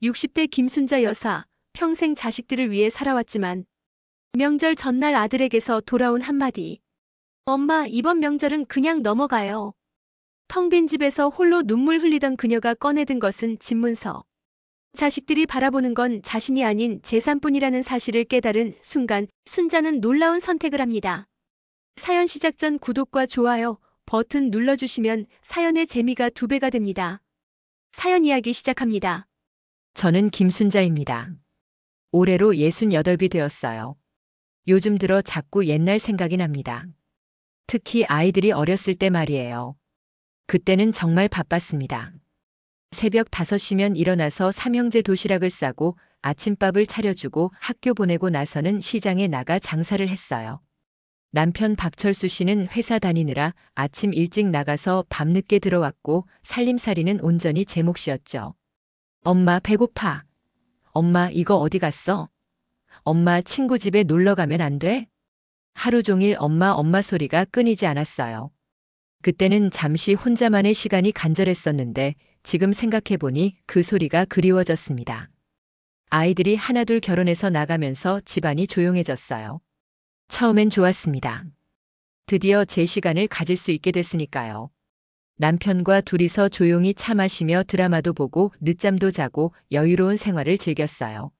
60대 김순자 여사, 평생 자식들을 위해 살아왔지만 명절 전날 아들에게서 돌아온 한마디. 엄마, 이번 명절은 그냥 넘어가요. 텅 빈 집에서 홀로 눈물 흘리던 그녀가 꺼내든 것은 집문서. 자식들이 바라보는 건 자신이 아닌 재산뿐이라는 사실을 깨달은 순간 순자는 놀라운 선택을 합니다. 사연 시작 전 구독과 좋아요 버튼 눌러주시면 사연의 재미가 2배가 됩니다. 사연 이야기 시작합니다. 저는 김순자입니다. 올해로 68이 되었어요. 요즘 들어 자꾸 옛날 생각이 납니다. 특히 아이들이 어렸을 때 말이에요. 그때는 정말 바빴습니다. 새벽 5시면 일어나서 삼형제 도시락을 싸고 아침밥을 차려주고 학교 보내고 나서는 시장에 나가 장사를 했어요. 남편 박철수 씨는 회사 다니느라 아침 일찍 나가서 밤늦게 들어왔고 살림살이는 온전히 제 몫이었죠. 엄마 배고파. 엄마 이거 어디 갔어? 엄마 친구 집에 놀러 가면 안 돼? 하루 종일 엄마 소리가 끊이지 않았어요. 그때는 잠시 혼자만의 시간이 간절했었는데 지금 생각해보니 그 소리가 그리워졌습니다. 아이들이 하나둘 결혼해서 나가면서 집안이 조용해졌어요. 처음엔 좋았습니다. 드디어 제 시간을 가질 수 있게 됐으니까요. 남편과 둘이서 조용히 차 마시며 드라마도 보고 늦잠도 자고 여유로운 생활을 즐겼어요.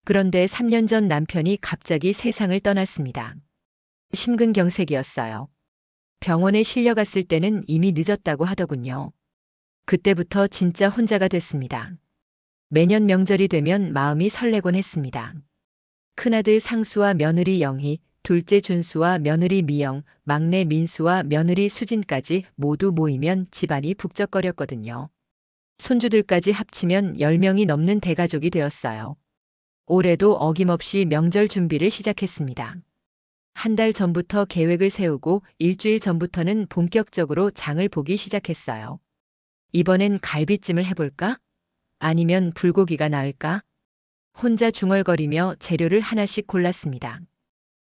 그런데 3년 전 남편이 갑자기 세상을 떠났습니다. 심근경색이었어요. 병원에 실려갔을 때는 이미 늦었다고 하더군요. 그때부터 진짜 혼자가 됐습니다. 매년 명절이 되면 마음이 설레곤 했습니다. 큰아들 상수와 며느리 영희, 둘째 준수와 며느리 미영, 막내 민수와 며느리 수진까지 모두 모이면 집안이 북적거렸거든요. 손주들까지 합치면 10명이 넘는 대가족이 되었어요. 올해도 어김없이 명절 준비를 시작했습니다. 한 달 전부터 계획을 세우고 일주일 전부터는 본격적으로 장을 보기 시작했어요. 이번엔 갈비찜을 해볼까? 아니면 불고기가 나을까? 혼자 중얼거리며 재료를 하나씩 골랐습니다.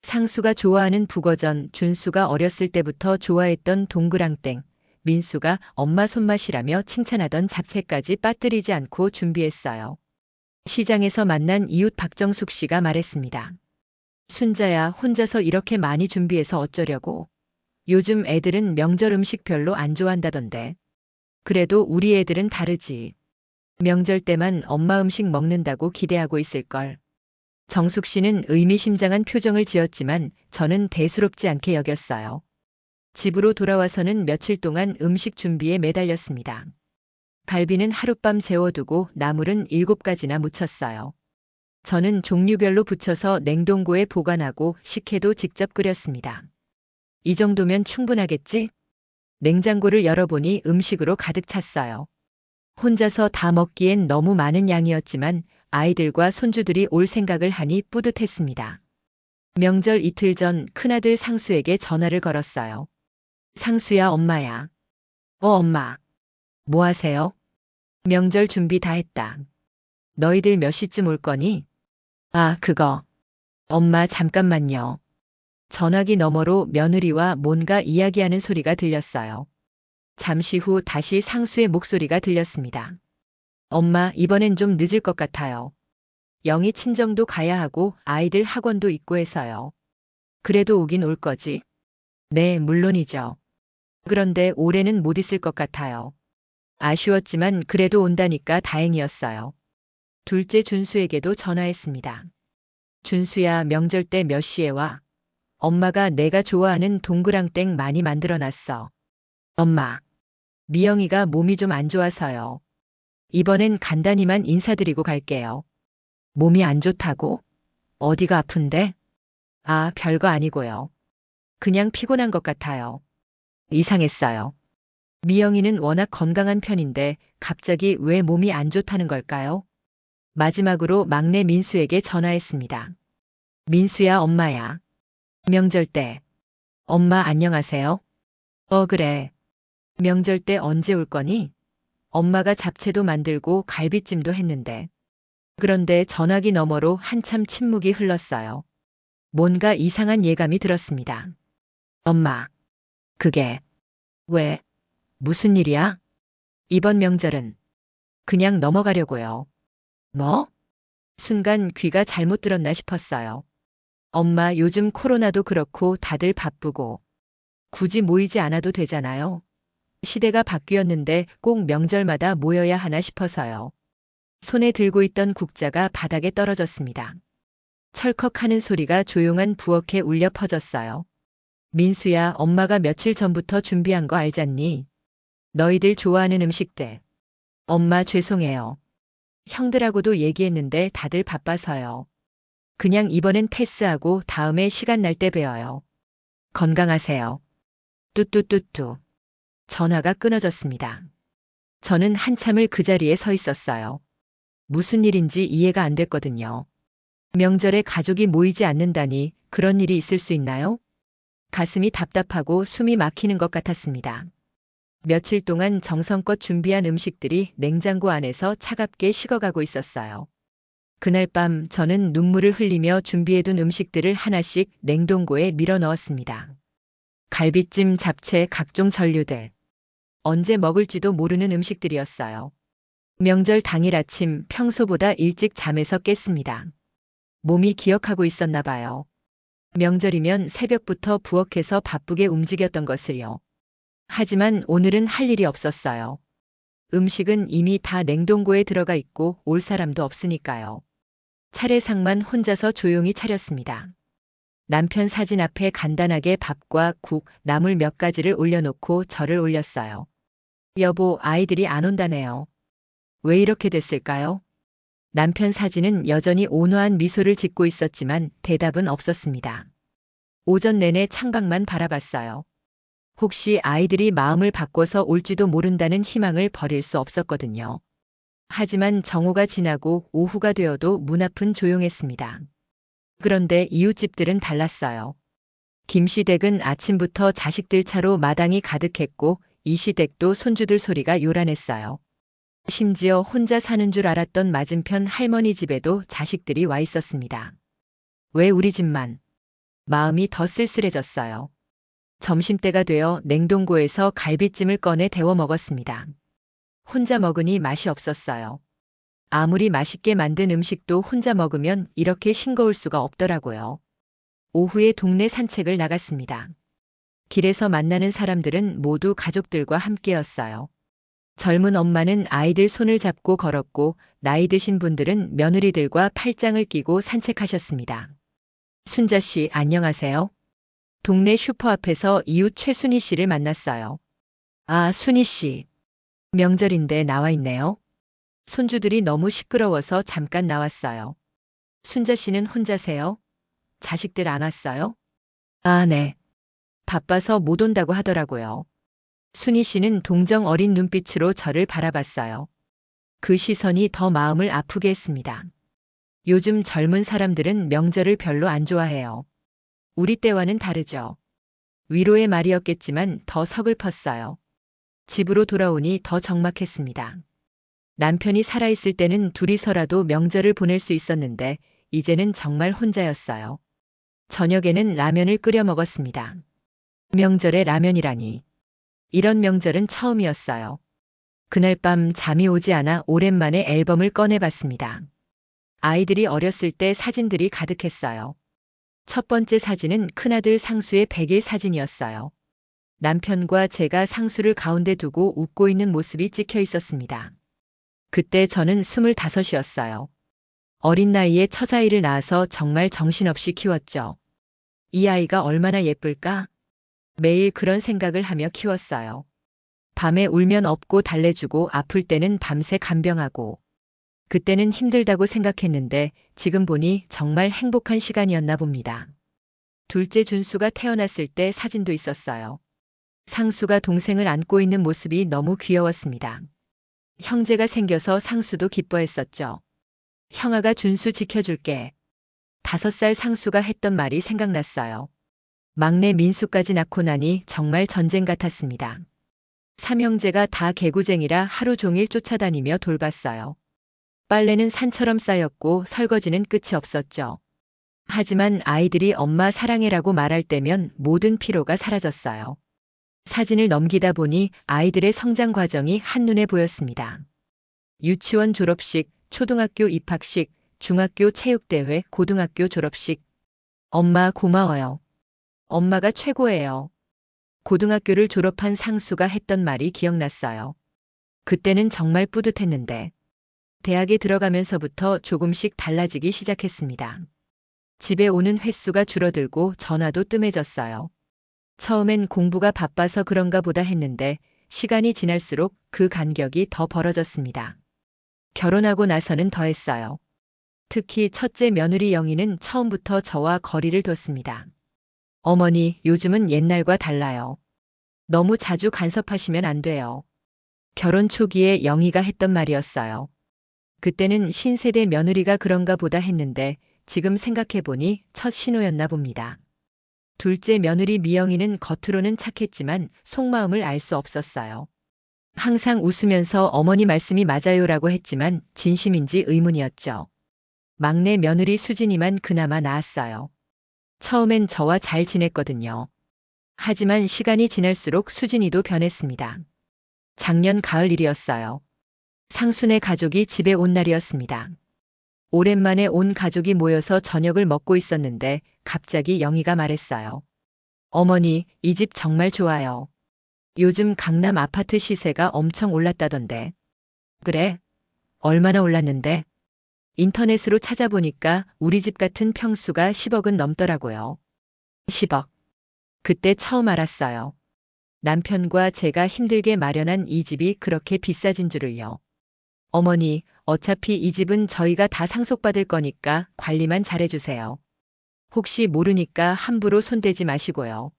상수가 좋아하는 북어전, 준수가 어렸을 때부터 좋아했던 동그랑땡, 민수가 엄마 손맛이라며 칭찬하던 잡채까지 빠뜨리지 않고 준비했어요. 시장에서 만난 이웃 박정숙 씨가 말했습니다. 순자야, 혼자서 이렇게 많이 준비해서 어쩌려고. 요즘 애들은 명절 음식 별로 안 좋아한다던데. 그래도 우리 애들은 다르지. 명절 때만 엄마 음식 먹는다고 기대하고 있을걸. 정숙 씨는 의미심장한 표정을 지었지만 저는 대수롭지 않게 여겼어요. 집으로 돌아와서는 며칠 동안 음식 준비에 매달렸습니다. 갈비는 하룻밤 재워두고 나물은 7가지나 무쳤어요. 저는 종류별로 부쳐서 냉동고에 보관하고 식혜도 직접 끓였습니다. 이 정도면 충분하겠지? 냉장고를 열어보니 음식으로 가득 찼어요. 혼자서 다 먹기엔 너무 많은 양이었지만 아이들과 손주들이 올 생각을 하니 뿌듯했습니다. 명절 이틀 전 큰아들 상수에게 전화를 걸었어요. 상수야, 엄마야. 엄마. 뭐 하세요? 명절 준비 다 했다. 너희들 몇 시쯤 올 거니? 아, 그거. 엄마 잠깐만요. 전화기 너머로 며느리와 뭔가 이야기하는 소리가 들렸어요. 잠시 후 다시 상수의 목소리가 들렸습니다. 엄마, 이번엔 좀 늦을 것 같아요. 영희 친정도 가야 하고 아이들 학원도 있고 해서요. 그래도 오긴 올 거지? 네, 물론이죠. 그런데 올해는 못 있을 것 같아요. 아쉬웠지만 그래도 온다니까 다행이었어요. 둘째 준수에게도 전화했습니다. 준수야, 명절 때 몇 시에 와? 엄마가 내가 좋아하는 동그랑땡 많이 만들어놨어. 엄마. 미영이가 몸이 좀 안 좋아서요. 이번엔 간단히만 인사드리고 갈게요. 몸이 안 좋다고? 어디가 아픈데? 아, 별거 아니고요. 그냥 피곤한 것 같아요. 이상했어요. 미영이는 워낙 건강한 편인데 갑자기 왜 몸이 안 좋다는 걸까요? 마지막으로 막내 민수에게 전화했습니다. 민수야, 엄마야. 명절 때. 엄마 안녕하세요? 그래. 명절 때 언제 올 거니? 엄마가 잡채도 만들고 갈비찜도 했는데. 그런데 전화기 너머로 한참 침묵이 흘렀어요. 뭔가 이상한 예감이 들었습니다. 엄마. 그게. 왜? 무슨 일이야? 이번 명절은 그냥 넘어가려고요. 뭐? 순간 귀가 잘못 들었나 싶었어요. 엄마, 요즘 코로나도 그렇고 다들 바쁘고 굳이 모이지 않아도 되잖아요. 시대가 바뀌었는데 꼭 명절마다 모여야 하나 싶어서요. 손에 들고 있던 국자가 바닥에 떨어졌습니다. 철컥하는 소리가 조용한 부엌에 울려 퍼졌어요. 민수야, 엄마가 며칠 전부터 준비한 거 알잖니? 너희들 좋아하는 음식들. 엄마 죄송해요. 형들하고도 얘기했는데 다들 바빠서요. 그냥 이번엔 패스하고 다음에 시간 날 때 봬요. 건강하세요. 뚜뚜뚜뚜. 전화가 끊어졌습니다. 저는 한참을 그 자리에 서 있었어요. 무슨 일인지 이해가 안 됐거든요. 명절에 가족이 모이지 않는다니 그런 일이 있을 수 있나요? 가슴이 답답하고 숨이 막히는 것 같았습니다. 며칠 동안 정성껏 준비한 음식들이 냉장고 안에서 차갑게 식어가고 있었어요. 그날 밤 저는 눈물을 흘리며 준비해둔 음식들을 하나씩 냉동고에 밀어 넣었습니다. 갈비찜, 잡채, 각종 전류들. 언제 먹을지도 모르는 음식들이었어요. 명절 당일 아침 평소보다 일찍 잠에서 깼습니다. 몸이 기억하고 있었나 봐요. 명절이면 새벽부터 부엌에서 바쁘게 움직였던 것을요. 하지만 오늘은 할 일이 없었어요. 음식은 이미 다 냉동고에 들어가 있고 올 사람도 없으니까요. 차례상만 혼자서 조용히 차렸습니다. 남편 사진 앞에 간단하게 밥과 국, 나물 몇 가지를 올려놓고 절을 올렸어요. 여보, 아이들이 안 온다네요. 왜 이렇게 됐을까요? 남편 사진은 여전히 온화한 미소를 짓고 있었지만 대답은 없었습니다. 오전 내내 창밖만 바라봤어요. 혹시 아이들이 마음을 바꿔서 올지도 모른다는 희망을 버릴 수 없었거든요. 하지만 정오가 지나고 오후가 되어도 문 앞은 조용했습니다. 그런데 이웃집들은 달랐어요. 김씨댁은 아침부터 자식들 차로 마당이 가득했고 이씨댁도 손주들 소리가 요란했어요. 심지어 혼자 사는 줄 알았던 맞은편 할머니 집에도 자식들이 와 있었습니다. 왜 우리 집만? 마음이 더 쓸쓸해졌어요. 점심때가 되어 냉동고에서 갈비찜을 꺼내 데워 먹었습니다. 혼자 먹으니 맛이 없었어요. 아무리 맛있게 만든 음식도 혼자 먹으면 이렇게 싱거울 수가 없더라고요. 오후에 동네 산책을 나갔습니다. 길에서 만나는 사람들은 모두 가족들과 함께였어요. 젊은 엄마는 아이들 손을 잡고 걸었고 나이 드신 분들은 며느리들과 팔짱을 끼고 산책하셨습니다. 순자 씨, 안녕하세요. 동네 슈퍼 앞에서 이웃 최순희 씨를 만났어요. 아, 순희 씨. 명절인데 나와 있네요. 손주들이 너무 시끄러워서 잠깐 나왔어요. 순자 씨는 혼자세요? 자식들 안 왔어요? 아, 네. 바빠서 못 온다고 하더라고요. 순희 씨는 동정 어린 눈빛으로 저를 바라봤어요. 그 시선이 더 마음을 아프게 했습니다. 요즘 젊은 사람들은 명절을 별로 안 좋아해요. 우리 때와는 다르죠. 위로의 말이었겠지만 더 서글펐어요. 집으로 돌아오니 더 적막했습니다. 남편이 살아있을 때는 둘이서라도 명절을 보낼 수 있었는데 이제는 정말 혼자였어요. 저녁에는 라면을 끓여 먹었습니다. 명절에 라면이라니. 이런 명절은 처음이었어요. 그날 밤 잠이 오지 않아 오랜만에 앨범을 꺼내봤습니다. 아이들이 어렸을 때 사진들이 가득했어요. 첫 번째 사진은 큰아들 상수의 100일 사진이었어요. 남편과 제가 상수를 가운데 두고 웃고 있는 모습이 찍혀 있었습니다. 그때 저는 25이었어요. 어린 나이에 처자아이를 낳아서 정말 정신없이 키웠죠. 이 아이가 얼마나 예쁠까? 매일 그런 생각을 하며 키웠어요. 밤에 울면 업고 달래주고 아플 때는 밤새 간병하고. 그때는 힘들다고 생각했는데 지금 보니 정말 행복한 시간이었나 봅니다. 둘째 준수가 태어났을 때 사진도 있었어요. 상수가 동생을 안고 있는 모습이 너무 귀여웠습니다. 형제가 생겨서 상수도 기뻐했었죠. 형아가 준수 지켜줄게. 5살 상수가 했던 말이 생각났어요. 막내 민수까지 낳고 나니 정말 전쟁 같았습니다. 3형제가 다 개구쟁이라 하루 종일 쫓아다니며 돌봤어요. 빨래는 산처럼 쌓였고 설거지는 끝이 없었죠. 하지만 아이들이 엄마 사랑해라고 말할 때면 모든 피로가 사라졌어요. 사진을 넘기다 보니 아이들의 성장 과정이 한눈에 보였습니다. 유치원 졸업식, 초등학교 입학식, 중학교 체육대회, 고등학교 졸업식. 엄마 고마워요. 엄마가 최고예요. 고등학교를 졸업한 상수가 했던 말이 기억났어요. 그때는 정말 뿌듯했는데 대학에 들어가면서부터 조금씩 달라지기 시작했습니다. 집에 오는 횟수가 줄어들고 전화도 뜸해졌어요. 처음엔 공부가 바빠서 그런가 보다 했는데 시간이 지날수록 그 간격이 더 벌어졌습니다. 결혼하고 나서는 더했어요. 특히 첫째 며느리 영희는 처음부터 저와 거리를 뒀습니다. 어머니, 요즘은 옛날과 달라요. 너무 자주 간섭하시면 안 돼요. 결혼 초기에 영희가 했던 말이었어요. 그때는 신세대 며느리가 그런가 보다 했는데 지금 생각해보니 첫 신호였나 봅니다. 둘째 며느리 미영이는 겉으로는 착했지만 속마음을 알 수 없었어요. 항상 웃으면서 어머니 말씀이 맞아요라고 했지만 진심인지 의문이었죠. 막내 며느리 수진이만 그나마 나았어요. 처음엔 저와 잘 지냈거든요. 하지만 시간이 지날수록 수진이도 변했습니다. 작년 가을 일이었어요. 상순의 가족이 집에 온 날이었습니다. 오랜만에 온 가족이 모여서 저녁을 먹고 있었는데 갑자기 영희가 말했어요. 어머니, 이 집 정말 좋아요. 요즘 강남 아파트 시세가 엄청 올랐다던데. 그래? 얼마나 올랐는데? 인터넷으로 찾아보니까 우리 집 같은 평수가 10억은 넘더라고요. 10억. 그때 처음 알았어요. 남편과 제가 힘들게 마련한 이 집이 그렇게 비싸진 줄을요. 어머니, 어차피 이 집은 저희가 다 상속받을 거니까 관리만 잘해주세요. 혹시 모르니까 함부로 손대지 마시고요.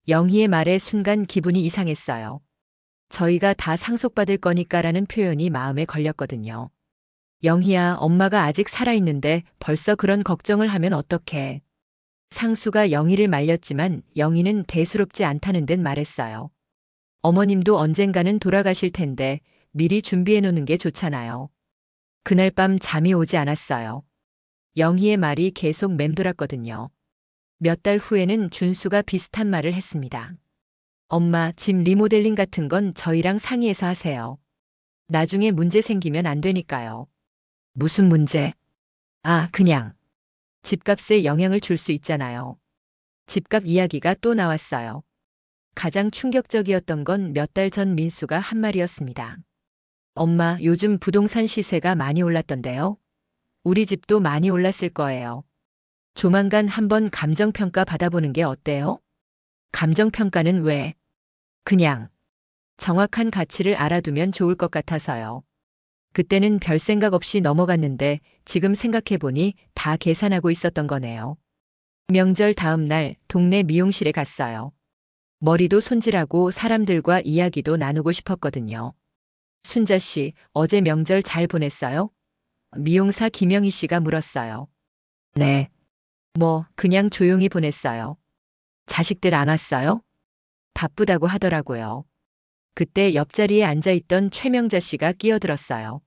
영희의 말에 순간 기분이 이상했어요. 저희가 다 상속받을 거니까라는 표현이 마음에 걸렸거든요. 영희야, 엄마가 아직 살아있는데 벌써 그런 걱정을 하면 어떡해. 상수가 영희를 말렸지만 영희는 대수롭지 않다는 듯 말했어요. 어머님도 언젠가는 돌아가실 텐데 미리 준비해 놓는 게 좋잖아요. 그날 밤 잠이 오지 않았어요. 영희의 말이 계속 맴돌았거든요. 몇 달 후에는 준수가 비슷한 말을 했습니다. 엄마, 집 리모델링 같은 건 저희랑 상의해서 하세요. 나중에 문제 생기면 안 되니까요. 무슨 문제? 아, 그냥. 집값에 영향을 줄 수 있잖아요. 집값 이야기가 또 나왔어요. 가장 충격적이었던 건 몇 달 전 민수가 한 말이었습니다. 엄마, 요즘 부동산 시세가 많이 올랐던데요? 우리 집도 많이 올랐을 거예요. 조만간 한번 감정평가 받아보는 게 어때요? 감정평가는 왜? 그냥 정확한 가치를 알아두면 좋을 것 같아서요. 그때는 별 생각 없이 넘어갔는데 지금 생각해보니 다 계산하고 있었던 거네요. 명절 다음 날 동네 미용실에 갔어요. 머리도 손질하고 사람들과 이야기도 나누고 싶었거든요. 순자 씨, 어제 명절 잘 보냈어요? 미용사 김영희 씨가 물었어요. 네. 그냥 조용히 보냈어요. 자식들 안 왔어요? 바쁘다고 하더라고요. 그때 옆자리에 앉아있던 최명자 씨가 끼어들었어요.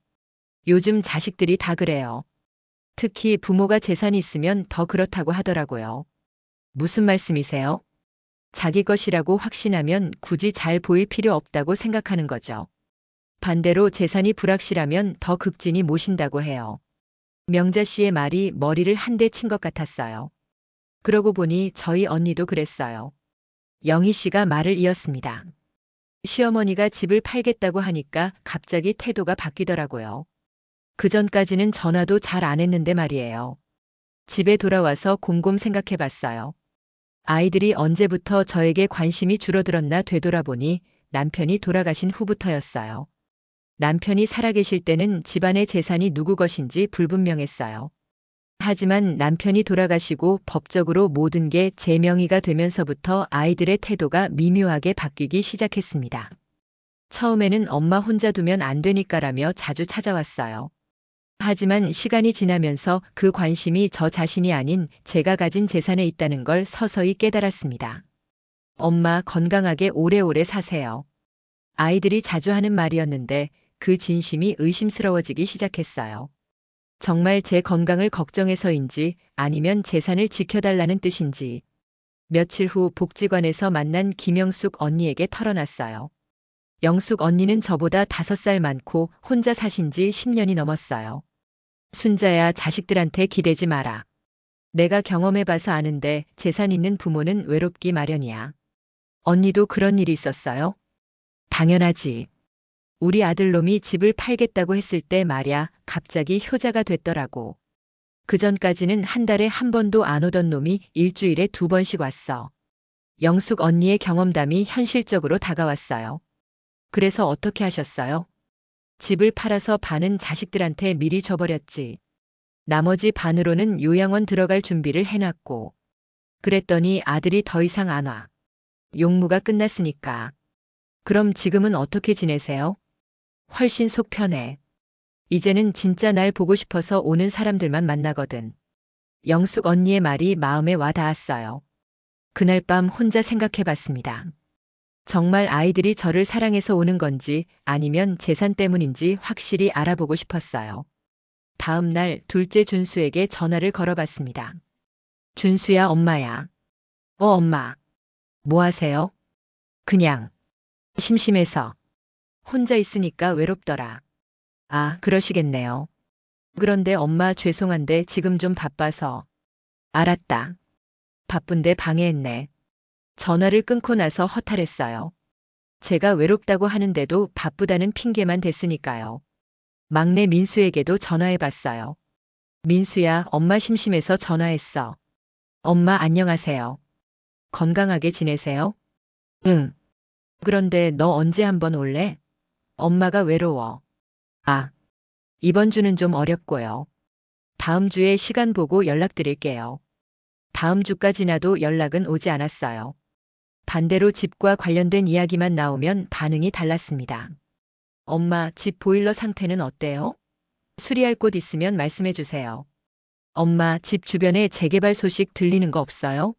요즘 자식들이 다 그래요. 특히 부모가 재산이 있으면 더 그렇다고 하더라고요. 무슨 말씀이세요? 자기 것이라고 확신하면 굳이 잘 보일 필요 없다고 생각하는 거죠. 반대로 재산이 불확실하면 더 극진히 모신다고 해요. 명자 씨의 말이 머리를 한 대 친 것 같았어요. 그러고 보니 저희 언니도 그랬어요. 영희 씨가 말을 이었습니다. 시어머니가 집을 팔겠다고 하니까 갑자기 태도가 바뀌더라고요. 그전까지는 전화도 잘 안 했는데 말이에요. 집에 돌아와서 곰곰 생각해 봤어요. 아이들이 언제부터 저에게 관심이 줄어들었나 되돌아보니 남편이 돌아가신 후부터였어요. 남편이 살아계실 때는 집안의 재산이 누구 것인지 불분명했어요. 하지만 남편이 돌아가시고 법적으로 모든 게 제 명의가 되면서부터 아이들의 태도가 미묘하게 바뀌기 시작했습니다. 처음에는 엄마 혼자 두면 안 되니까라며 자주 찾아왔어요. 하지만 시간이 지나면서 그 관심이 저 자신이 아닌 제가 가진 재산에 있다는 걸 서서히 깨달았습니다. 엄마 건강하게 오래오래 사세요. 아이들이 자주 하는 말이었는데 그 진심이 의심스러워지기 시작했어요. 정말 제 건강을 걱정해서인지 아니면 재산을 지켜달라는 뜻인지. 며칠 후 복지관에서 만난 김영숙 언니에게 털어놨어요. 영숙 언니는 저보다 5살 많고 혼자 사신 지 10년이 넘었어요. 순자야, 자식들한테 기대지 마라. 내가 경험해봐서 아는데 재산 있는 부모는 외롭기 마련이야. 언니도 그런 일이 있었어요? 당연하지. 우리 아들놈이 집을 팔겠다고 했을 때 말야 갑자기 효자가 됐더라고. 그전까지는 한 달에 한 번도 안 오던 놈이 일주일에 2번씩 왔어. 영숙 언니의 경험담이 현실적으로 다가왔어요. 그래서 어떻게 하셨어요? 집을 팔아서 반은 자식들한테 미리 줘버렸지. 나머지 반으로는 요양원 들어갈 준비를 해놨고. 그랬더니 아들이 더 이상 안 와. 용무가 끝났으니까. 그럼 지금은 어떻게 지내세요? 훨씬 속 편해. 이제는 진짜 날 보고 싶어서 오는 사람들만 만나거든. 영숙 언니의 말이 마음에 와 닿았어요. 그날 밤 혼자 생각해 봤습니다. 정말 아이들이 저를 사랑해서 오는 건지 아니면 재산 때문인지 확실히 알아보고 싶었어요. 다음 날 둘째 준수에게 전화를 걸어봤습니다. 준수야, 엄마야. 엄마. 뭐 하세요? 그냥. 심심해서. 혼자 있으니까 외롭더라. 아, 그러시겠네요. 그런데 엄마 죄송한데 지금 좀 바빠서. 알았다. 바쁜데 방해했네. 전화를 끊고 나서 허탈했어요. 제가 외롭다고 하는데도 바쁘다는 핑계만 댔으니까요. 막내 민수에게도 전화해봤어요. 민수야, 엄마 심심해서 전화했어. 엄마 안녕하세요. 건강하게 지내세요? 응. 그런데 너 언제 한번 올래? 엄마가 외로워. 아, 이번 주는 좀 어렵고요. 다음 주에 시간 보고 연락드릴게요. 다음 주가 지나도 연락은 오지 않았어요. 반대로 집과 관련된 이야기만 나오면 반응이 달랐습니다. 엄마, 집 보일러 상태는 어때요? 수리할 곳 있으면 말씀해 주세요. 엄마, 집 주변에 재개발 소식 들리는 거 없어요?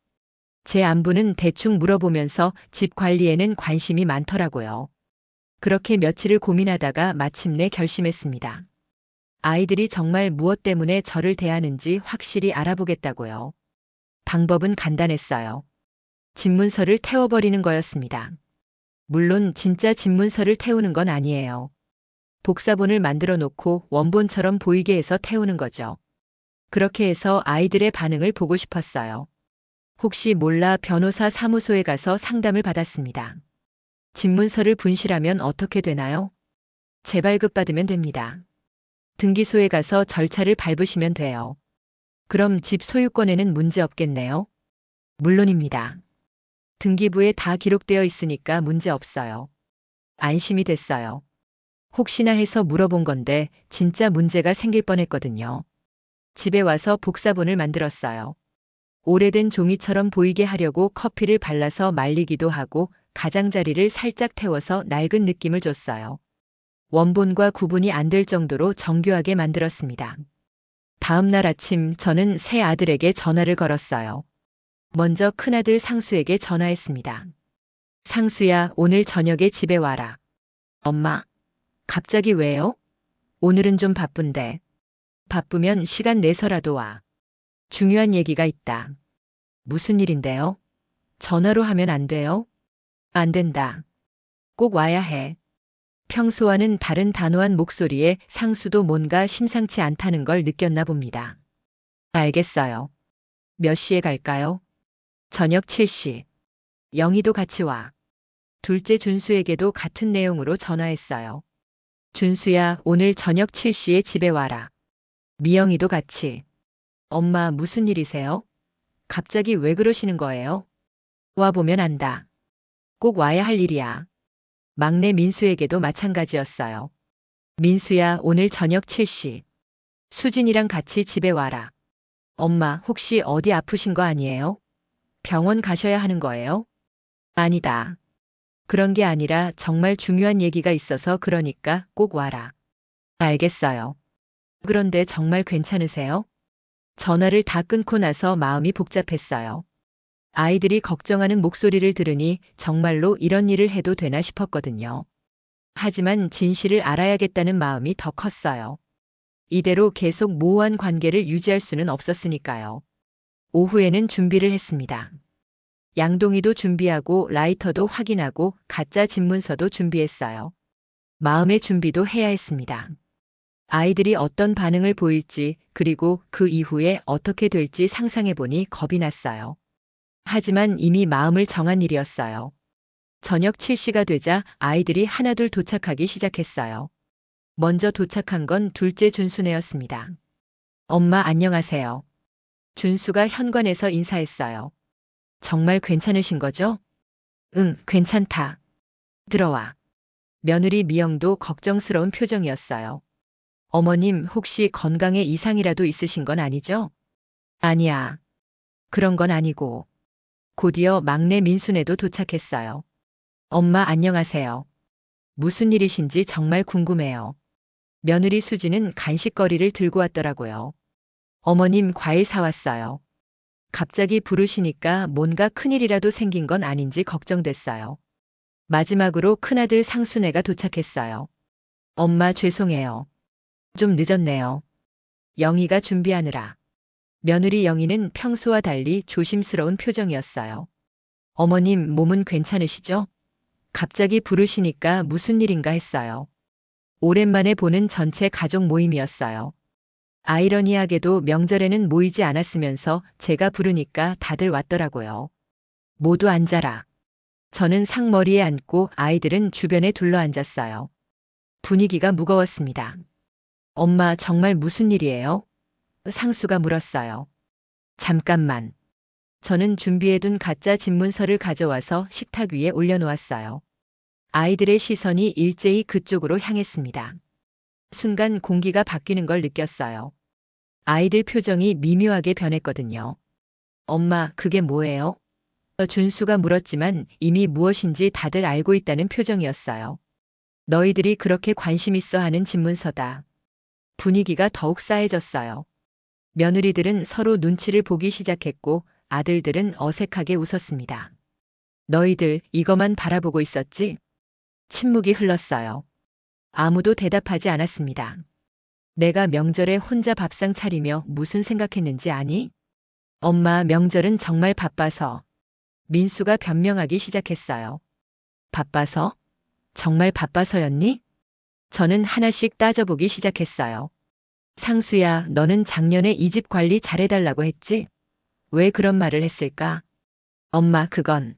제 안부는 대충 물어보면서 집 관리에는 관심이 많더라고요. 그렇게 며칠을 고민하다가 마침내 결심했습니다. 아이들이 정말 무엇 때문에 저를 대하는지 확실히 알아보겠다고요. 방법은 간단했어요. 집문서를 태워버리는 거였습니다. 물론 진짜 집문서를 태우는 건 아니에요. 복사본을 만들어 놓고 원본처럼 보이게 해서 태우는 거죠. 그렇게 해서 아이들의 반응을 보고 싶었어요. 혹시 몰라 변호사 사무소에 가서 상담을 받았습니다. 집문서를 분실하면 어떻게 되나요? 재발급 받으면 됩니다. 등기소에 가서 절차를 밟으시면 돼요. 그럼 집 소유권에는 문제 없겠네요? 물론입니다. 등기부에 다 기록되어 있으니까 문제 없어요. 안심이 됐어요. 혹시나 해서 물어본 건데 진짜 문제가 생길 뻔했거든요. 집에 와서 복사본을 만들었어요. 오래된 종이처럼 보이게 하려고 커피를 발라서 말리기도 하고 가장자리를 살짝 태워서 낡은 느낌을 줬어요. 원본과 구분이 안 될 정도로 정교하게 만들었습니다. 다음 날 아침 저는 새 아들에게 전화를 걸었어요. 먼저 큰아들 상수에게 전화했습니다. 상수야, 오늘 저녁에 집에 와라. 엄마, 갑자기 왜요? 오늘은 좀 바쁜데. 바쁘면 시간 내서라도 와. 중요한 얘기가 있다. 무슨 일인데요? 전화로 하면 안 돼요? 안 된다. 꼭 와야 해. 평소와는 다른 단호한 목소리에 상수도 뭔가 심상치 않다는 걸 느꼈나 봅니다. 알겠어요. 몇 시에 갈까요? 저녁 7시. 영희도 같이 와. 둘째 준수에게도 같은 내용으로 전화했어요. 준수야, 오늘 저녁 7시에 집에 와라. 미영이도 같이. 엄마, 무슨 일이세요? 갑자기 왜 그러시는 거예요? 와보면 안다. 꼭 와야 할 일이야. 막내 민수에게도 마찬가지였어요. 민수야, 오늘 저녁 7시. 수진이랑 같이 집에 와라. 엄마, 혹시 어디 아프신 거 아니에요? 병원 가셔야 하는 거예요? 아니다. 그런 게 아니라 정말 중요한 얘기가 있어서 그러니까 꼭 와라. 알겠어요. 그런데 정말 괜찮으세요? 전화를 다 끊고 나서 마음이 복잡했어요. 아이들이 걱정하는 목소리를 들으니 정말로 이런 일을 해도 되나 싶었거든요. 하지만 진실을 알아야겠다는 마음이 더 컸어요. 이대로 계속 모호한 관계를 유지할 수는 없었으니까요. 오후에는 준비를 했습니다. 양동이도 준비하고 라이터도 확인하고 가짜 집문서도 준비했어요. 마음의 준비도 해야 했습니다. 아이들이 어떤 반응을 보일지 그리고 그 이후에 어떻게 될지 상상해 보니 겁이 났어요. 하지만 이미 마음을 정한 일이었어요. 저녁 7시가 되자 아이들이 하나둘 도착하기 시작했어요. 먼저 도착한 건 둘째 준수네였습니다. 엄마 안녕하세요. 준수가 현관에서 인사했어요. 정말 괜찮으신 거죠? 응, 괜찮다. 들어와. 며느리 미영도 걱정스러운 표정이었어요. 어머님 혹시 건강에 이상이라도 있으신 건 아니죠? 아니야. 그런 건 아니고. 곧이어 막내 민수네도 도착했어요. 엄마 안녕하세요. 무슨 일이신지 정말 궁금해요. 며느리 수지는 간식거리를 들고 왔더라고요. 어머님 과일 사왔어요. 갑자기 부르시니까 뭔가 큰일이라도 생긴 건 아닌지 걱정됐어요. 마지막으로 큰아들 상순애가 도착했어요. 엄마 죄송해요. 좀 늦었네요. 영희가 준비하느라. 며느리 영희는 평소와 달리 조심스러운 표정이었어요. 어머님 몸은 괜찮으시죠? 갑자기 부르시니까 무슨 일인가 했어요. 오랜만에 보는 전체 가족 모임이었어요. 아이러니하게도 명절에는 모이지 않았으면서 제가 부르니까 다들 왔더라고요. 모두 앉아라. 저는 상머리에 앉고 아이들은 주변에 둘러앉았어요. 분위기가 무거웠습니다. 엄마 정말 무슨 일이에요? 상수가 물었어요. 잠깐만. 저는 준비해둔 가짜 집문서를 가져와서 식탁 위에 올려놓았어요. 아이들의 시선이 일제히 그쪽으로 향했습니다. 순간 공기가 바뀌는 걸 느꼈어요. 아이들 표정이 미묘하게 변했거든요. 엄마, 그게 뭐예요? 준수가 물었지만 이미 무엇인지 다들 알고 있다는 표정이었어요. 너희들이 그렇게 관심 있어 하는 집문서다. 분위기가 더욱 싸해졌어요. 며느리들은 서로 눈치를 보기 시작했고 아들들은 어색하게 웃었습니다. 너희들 이거만 바라보고 있었지? 침묵이 흘렀어요. 아무도 대답하지 않았습니다. 내가 명절에 혼자 밥상 차리며 무슨 생각했는지 아니? 엄마 명절은 정말 바빠서. 민수가 변명하기 시작했어요. 바빠서? 정말 바빠서였니? 저는 하나씩 따져보기 시작했어요. 상수야, 너는 작년에 이 집 관리 잘해달라고 했지? 왜 그런 말을 했을까? 엄마, 그건.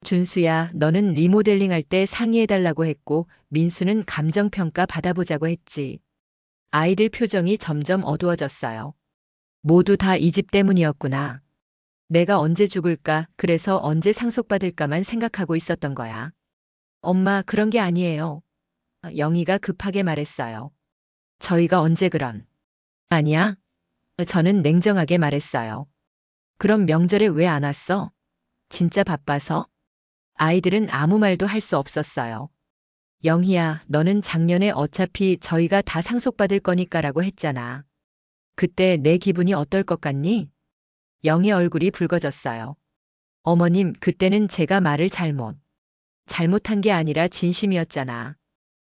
준수야, 너는 리모델링 할 때 상의해달라고 했고, 민수는 감정평가 받아보자고 했지. 아이들 표정이 점점 어두워졌어요. 모두 다 이 집 때문이었구나. 내가 언제 죽을까, 그래서 언제 상속받을까만 생각하고 있었던 거야. 엄마, 그런 게 아니에요. 영희가 급하게 말했어요. 저희가 언제 그런. 아니야? 저는 냉정하게 말했어요. 그럼 명절에 왜 안 왔어? 진짜 바빠서? 아이들은 아무 말도 할 수 없었어요. 영희야, 너는 작년에 어차피 저희가 다 상속받을 거니까라고 했잖아. 그때 내 기분이 어떨 것 같니? 영희 얼굴이 붉어졌어요. 어머님, 그때는 제가 말을 잘못한 게 아니라 진심이었잖아.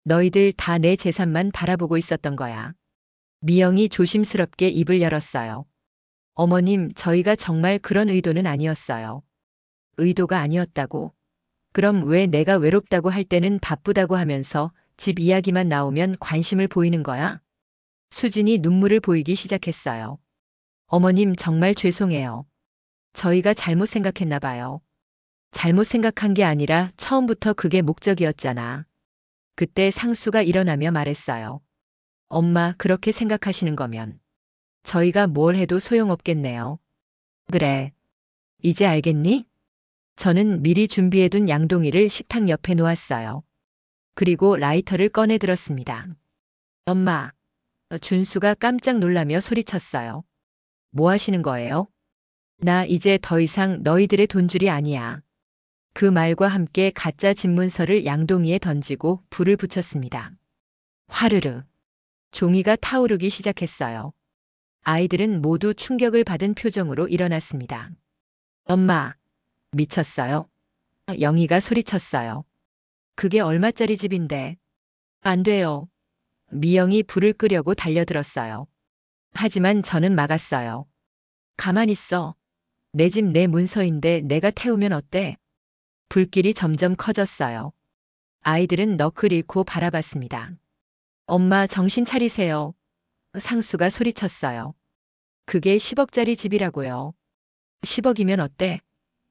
너희들 다 내 재산만 바라보고 있었던 거야. 미영이 조심스럽게 입을 열었어요. 어머님, 저희가 정말 그런 의도는 아니었어요. 의도가 아니었다고? 그럼 왜 내가 외롭다고 할 때는 바쁘다고 하면서 집 이야기만 나오면 관심을 보이는 거야? 수진이 눈물을 보이기 시작했어요. 어머님, 정말 죄송해요. 저희가 잘못 생각했나 봐요. 잘못 생각한 게 아니라 처음부터 그게 목적이었잖아. 그때 상수가 일어나며 말했어요. 엄마, 그렇게 생각하시는 거면 저희가 뭘 해도 소용없겠네요. 그래. 이제 알겠니? 저는 미리 준비해둔 양동이를 식탁 옆에 놓았어요. 그리고 라이터를 꺼내 들었습니다. 엄마. 준수가 깜짝 놀라며 소리쳤어요. 뭐 하시는 거예요? 나 이제 더 이상 너희들의 돈줄이 아니야. 그 말과 함께 가짜 집문서를 양동이에 던지고 불을 붙였습니다. 화르르. 종이가 타오르기 시작했어요. 아이들은 모두 충격을 받은 표정으로 일어났습니다. 엄마, 미쳤어요? 영희가 소리쳤어요. 그게 얼마짜리 집인데? 안 돼요. 미영이 불을 끄려고 달려들었어요. 하지만 저는 막았어요. 가만 있어. 내 집 내 문서인데 내가 태우면 어때? 불길이 점점 커졌어요. 아이들은 너클 잃고 바라봤습니다. 엄마 정신 차리세요. 상수가 소리쳤어요. 그게 10억짜리 집이라고요. 10억이면 어때?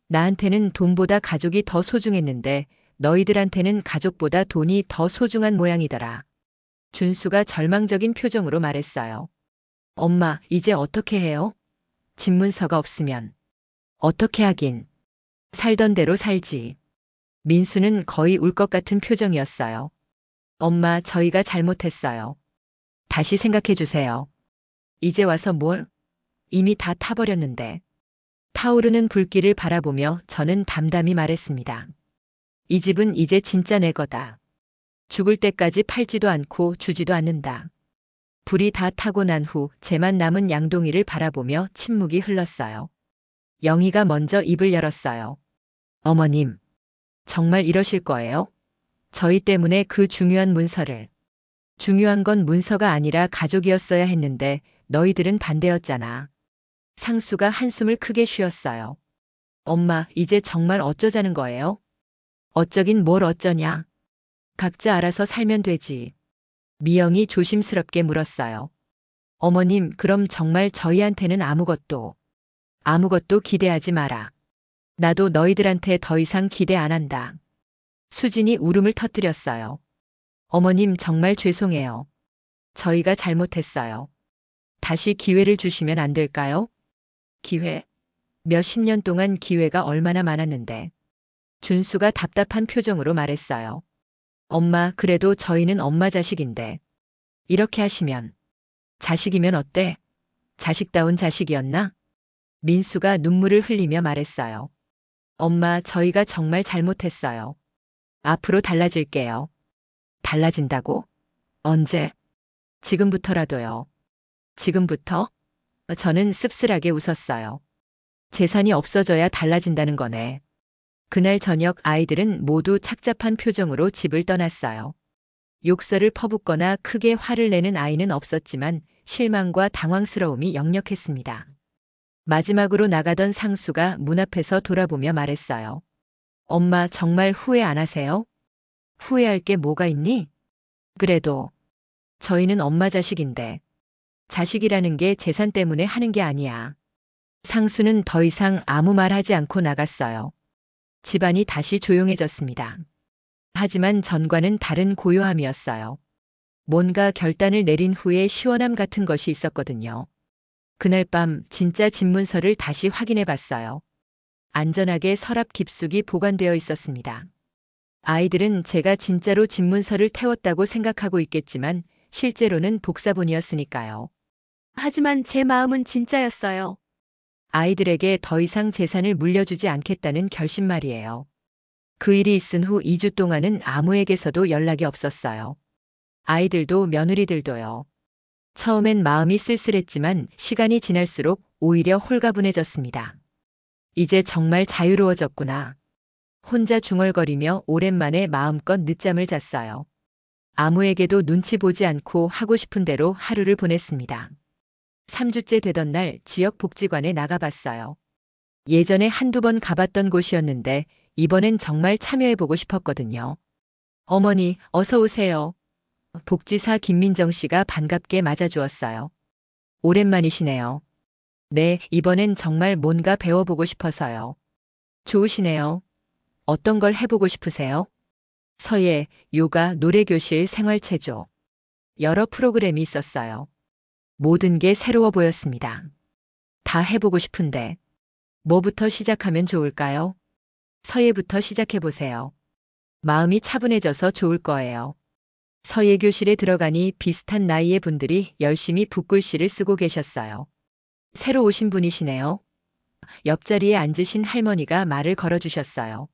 나한테는 돈보다 가족이 더 소중했는데 너희들한테는 가족보다 돈이 더 소중한 모양이더라. 준수가 절망적인 표정으로 말했어요. 엄마, 이제 어떻게 해요? 집 문서가 없으면. 어떻게 하긴. 살던 대로 살지. 민수는 거의 울 것 같은 표정이었어요. 엄마, 저희가 잘못했어요. 다시 생각해 주세요. 이제 와서 뭘? 이미 다 타버렸는데. 타오르는 불길을 바라보며 저는 담담히 말했습니다. 이 집은 이제 진짜 내 거다. 죽을 때까지 팔지도 않고 주지도 않는다. 불이 다 타고 난 후 제만 남은 양동이를 바라보며 침묵이 흘렀어요. 영희가 먼저 입을 열었어요. 어머님, 정말 이러실 거예요? 저희 때문에 그 중요한 문서를. 중요한 건 문서가 아니라 가족이었어야 했는데 너희들은 반대였잖아. 상수가 한숨을 크게 쉬었어요. 엄마, 이제 정말 어쩌자는 거예요? 어쩌긴 뭘 어쩌냐. 각자 알아서 살면 되지. 미영이 조심스럽게 물었어요. 어머님, 그럼 정말 저희한테는 아무것도 기대하지 마라. 나도 너희들한테 더 이상 기대 안 한다. 수진이 울음을 터뜨렸어요. 어머님, 정말 죄송해요. 저희가 잘못했어요. 다시 기회를 주시면 안 될까요? 기회? 몇십 년 동안 기회가 얼마나 많았는데. 준수가 답답한 표정으로 말했어요. 엄마, 그래도 저희는 엄마 자식인데. 이렇게 하시면. 자식이면 어때? 자식다운 자식이었나? 민수가 눈물을 흘리며 말했어요. 엄마, 저희가 정말 잘못했어요. 앞으로 달라질게요. 달라진다고? 언제? 지금부터라도요. 지금부터? 저는 씁쓸하게 웃었어요. 재산이 없어져야 달라진다는 거네. 그날 저녁 아이들은 모두 착잡한 표정으로 집을 떠났어요. 욕설을 퍼붓거나 크게 화를 내는 아이는 없었지만 실망과 당황스러움이 역력했습니다. 마지막으로 나가던 상수가 문 앞에서 돌아보며 말했어요. 엄마, 정말 후회 안 하세요? 후회할 게 뭐가 있니? 그래도 저희는 엄마 자식인데. 자식이라는 게 재산 때문에 하는 게 아니야. 상수는 더 이상 아무 말 하지 않고 나갔어요. 집안이 다시 조용해졌습니다. 하지만 전과는 다른 고요함이었어요. 뭔가 결단을 내린 후에 시원함 같은 것이 있었거든요. 그날 밤 진짜 집문서를 다시 확인해 봤어요. 안전하게 서랍 깊숙이 보관되어 있었습니다. 아이들은 제가 진짜로 집문서를 태웠다고 생각하고 있겠지만 실제로는 복사본이었으니까요. 하지만 제 마음은 진짜였어요. 아이들에게 더 이상 재산을 물려주지 않겠다는 결심 말이에요. 그 일이 있은 후 2주 동안은 아무에게서도 연락이 없었어요. 아이들도 며느리들도요. 처음엔 마음이 쓸쓸했지만 시간이 지날수록 오히려 홀가분해졌습니다. 이제 정말 자유로워졌구나. 혼자 중얼거리며 오랜만에 마음껏 늦잠을 잤어요. 아무에게도 눈치 보지 않고 하고 싶은 대로 하루를 보냈습니다. 3주째 되던 날 지역 복지관에 나가봤어요. 예전에 한두 번 가봤던 곳이었는데 이번엔 정말 참여해보고 싶었거든요. 어머니, 어서 오세요. 복지사 김민정 씨가 반갑게 맞아주었어요. 오랜만이시네요. 네, 이번엔 정말 뭔가 배워보고 싶어서요. 좋으시네요. 어떤 걸 해보고 싶으세요? 서예, 요가, 노래교실, 생활체조. 여러 프로그램이 있었어요. 모든 게 새로워 보였습니다. 다 해보고 싶은데 뭐부터 시작하면 좋을까요? 서예부터 시작해보세요. 마음이 차분해져서 좋을 거예요. 서예 교실에 들어가니 비슷한 나이의 분들이 열심히 붓글씨를 쓰고 계셨어요. 새로 오신 분이시네요. 옆자리에 앉으신 할머니가 말을 걸어주셨어요.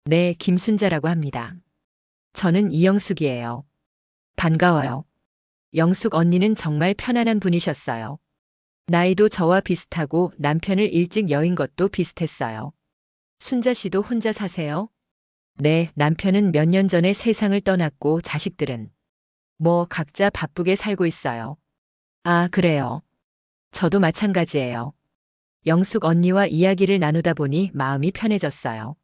네, 김순자라고 합니다. 저는 이영숙이에요. 반가워요. 영숙 언니는 정말 편안한 분이셨어요. 나이도 저와 비슷하고 남편을 일찍 여인 것도 비슷했어요. 순자 씨도 혼자 사세요? 네, 남편은 몇 년 전에 세상을 떠났고 자식들은 뭐 각자 바쁘게 살고 있어요. 아, 그래요. 저도 마찬가지예요. 영숙 언니와 이야기를 나누다 보니 마음이 편해졌어요.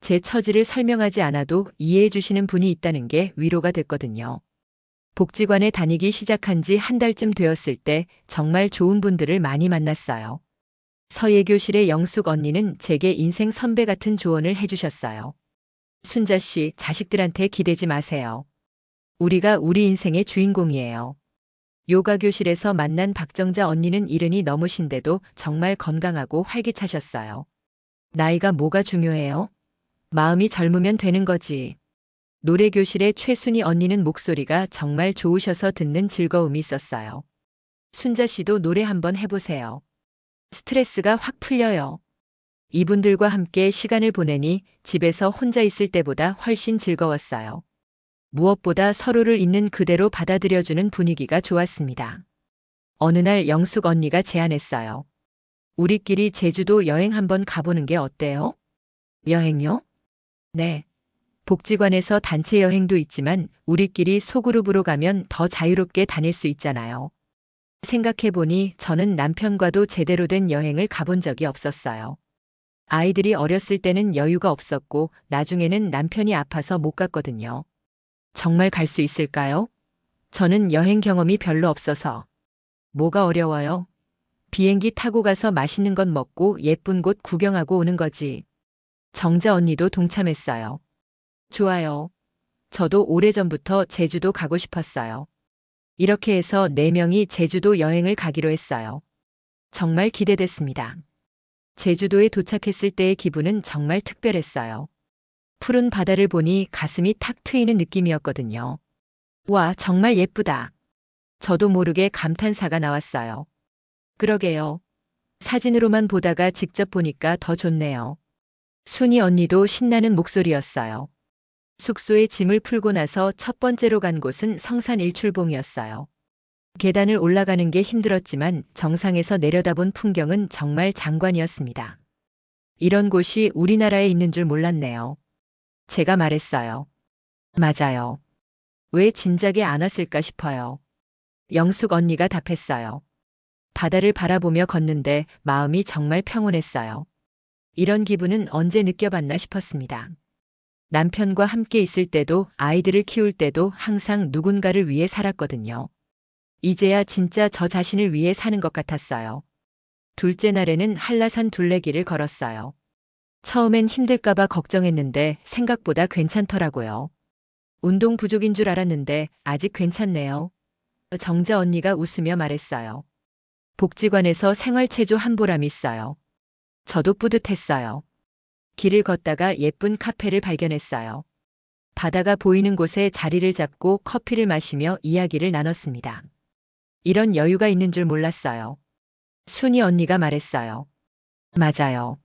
제 처지를 설명하지 않아도 이해해 주시는 분이 있다는 게 위로가 됐거든요. 복지관에 다니기 시작한 지 한 달쯤 되었을 때 정말 좋은 분들을 많이 만났어요. 서예교실의 영숙 언니는 제게 인생 선배 같은 조언을 해주셨어요. 순자 씨, 자식들한테 기대지 마세요. 우리가 우리 인생의 주인공이에요. 요가 교실에서 만난 박정자 언니는 70이 넘으신데도 정말 건강하고 활기차셨어요. 나이가 뭐가 중요해요? 마음이 젊으면 되는 거지. 노래 교실의 최순희 언니는 목소리가 정말 좋으셔서 듣는 즐거움이 있었어요. 순자 씨도 노래 한번 해보세요. 스트레스가 확 풀려요. 이분들과 함께 시간을 보내니 집에서 혼자 있을 때보다 훨씬 즐거웠어요. 무엇보다 서로를 있는 그대로 받아들여주는 분위기가 좋았습니다. 어느 날 영숙 언니가 제안했어요. 우리끼리 제주도 여행 한번 가보는 게 어때요? 여행요? 네. 복지관에서 단체 여행도 있지만 우리끼리 소그룹으로 가면 더 자유롭게 다닐 수 있잖아요. 생각해보니 저는 남편과도 제대로 된 여행을 가본 적이 없었어요. 아이들이 어렸을 때는 여유가 없었고 나중에는 남편이 아파서 못 갔거든요. 정말 갈 수 있을까요? 저는 여행 경험이 별로 없어서. 뭐가 어려워요? 비행기 타고 가서 맛있는 것 먹고 예쁜 곳 구경하고 오는 거지. 정자 언니도 동참했어요. 좋아요. 저도 오래전부터 제주도 가고 싶었어요. 이렇게 해서 4명이 제주도 여행을 가기로 했어요. 정말 기대됐습니다. 제주도에 도착했을 때의 기분은 정말 특별했어요. 푸른 바다를 보니 가슴이 탁 트이는 느낌이었거든요. 와, 정말 예쁘다. 저도 모르게 감탄사가 나왔어요. 그러게요. 사진으로만 보다가 직접 보니까 더 좋네요. 순이 언니도 신나는 목소리였어요. 숙소에 짐을 풀고 나서 첫 번째로 간 곳은 성산 일출봉이었어요. 계단을 올라가는 게 힘들었지만 정상에서 내려다본 풍경은 정말 장관이었습니다. 이런 곳이 우리나라에 있는 줄 몰랐네요. 제가 말했어요. 맞아요. 왜 진작에 안 왔을까 싶어요. 영숙 언니가 답했어요. 바다를 바라보며 걷는데 마음이 정말 평온했어요. 이런 기분은 언제 느껴봤나 싶었습니다. 남편과 함께 있을 때도 아이들을 키울 때도 항상 누군가를 위해 살았거든요. 이제야 진짜 저 자신을 위해 사는 것 같았어요. 둘째 날에는 한라산 둘레길을 걸었어요. 처음엔 힘들까봐 걱정했는데 생각보다 괜찮더라고요. 운동 부족인 줄 알았는데 아직 괜찮네요. 정자 언니가 웃으며 말했어요. 복지관에서 생활체조 한 보람이 있어요. 저도 뿌듯했어요. 길을 걷다가 예쁜 카페를 발견했어요. 바다가 보이는 곳에 자리를 잡고 커피를 마시며 이야기를 나눴습니다. 이런 여유가 있는 줄 몰랐어요. 순이 언니가 말했어요. 맞아요.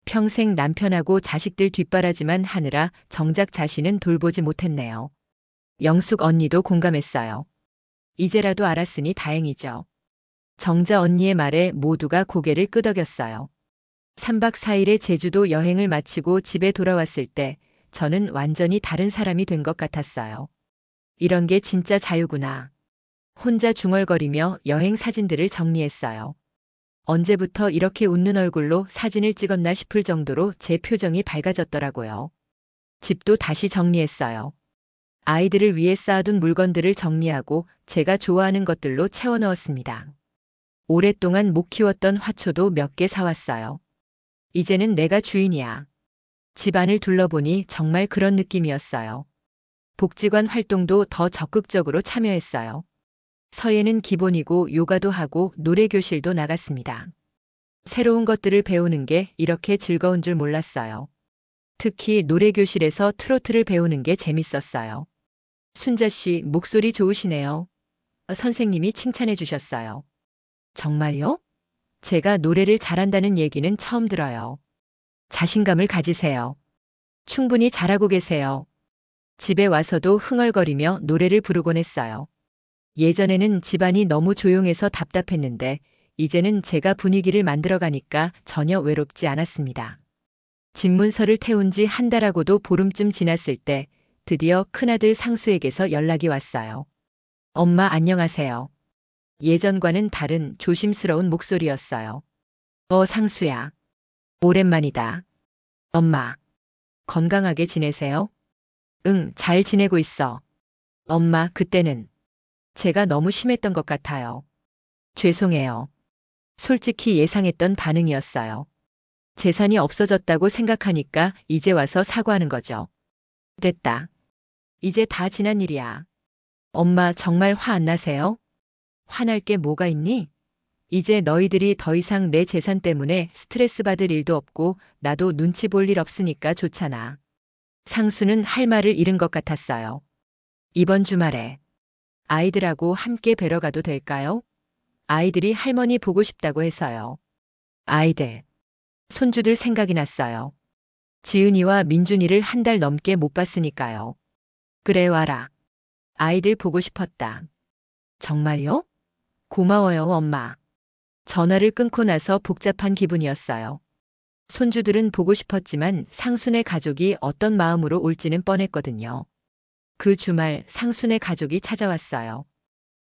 평생 남편하고 자식들 뒷바라지만 하느라 정작 자신은 돌보지 못했네요. 영숙 언니도 공감했어요. 이제라도 알았으니 다행이죠. 정자 언니의 말에 모두가 고개를 끄덕였어요. 3박 4일의 제주도 여행을 마치고 집에 돌아왔을 때 저는 완전히 다른 사람이 된 것 같았어요. 이런 게 진짜 자유구나. 혼자 중얼거리며 여행 사진들을 정리했어요. 언제부터 이렇게 웃는 얼굴로 사진을 찍었나 싶을 정도로 제 표정이 밝아졌더라고요. 집도 다시 정리했어요. 아이들을 위해 쌓아둔 물건들을 정리하고 제가 좋아하는 것들로 채워 넣었습니다. 오랫동안 못 키웠던 화초도 몇 개 사왔어요. 이제는 내가 주인이야. 집안을 둘러보니 정말 그런 느낌이었어요. 복지관 활동도 더 적극적으로 참여했어요. 서예는 기본이고 요가도 하고 노래교실도 나갔습니다. 새로운 것들을 배우는 게 이렇게 즐거운 줄 몰랐어요. 특히 노래교실에서 트로트를 배우는 게 재밌었어요. 순자 씨, 목소리 좋으시네요. 선생님이 칭찬해 주셨어요. 정말요? 제가 노래를 잘한다는 얘기는 처음 들어요. 자신감을 가지세요. 충분히 잘하고 계세요. 집에 와서도 흥얼거리며 노래를 부르곤 했어요. 예전에는 집안이 너무 조용해서 답답했는데 이제는 제가 분위기를 만들어가니까 전혀 외롭지 않았습니다. 집문서를 태운 지 한 달하고도 보름쯤 지났을 때 드디어 큰아들 상수에게서 연락이 왔어요. 엄마 안녕하세요. 예전과는 다른 조심스러운 목소리였어요. 상수야. 오랜만이다. 엄마. 건강하게 지내세요? 응, 잘 지내고 있어. 엄마, 그때는 제가 너무 심했던 것 같아요. 죄송해요. 솔직히 예상했던 반응이었어요. 재산이 없어졌다고 생각하니까 이제 와서 사과하는 거죠. 됐다. 이제 다 지난 일이야. 엄마 정말 화 안 나세요? 화날 게 뭐가 있니? 이제 너희들이 더 이상 내 재산 때문에 스트레스 받을 일도 없고 나도 눈치 볼 일 없으니까 좋잖아. 상수는 할 말을 잃은 것 같았어요. 이번 주말에 아이들하고 함께 뵈러 가도 될까요? 아이들이 할머니 보고 싶다고 해서요. 아이들. 손주들 생각이 났어요. 지은이와 민준이를 한 달 넘게 못 봤으니까요. 그래 와라. 아이들 보고 싶었다. 정말요? 고마워요, 엄마. 전화를 끊고 나서 복잡한 기분이었어요. 손주들은 보고 싶었지만 상순의 가족이 어떤 마음으로 올지는 뻔했거든요. 그 주말 상순의 가족이 찾아왔어요.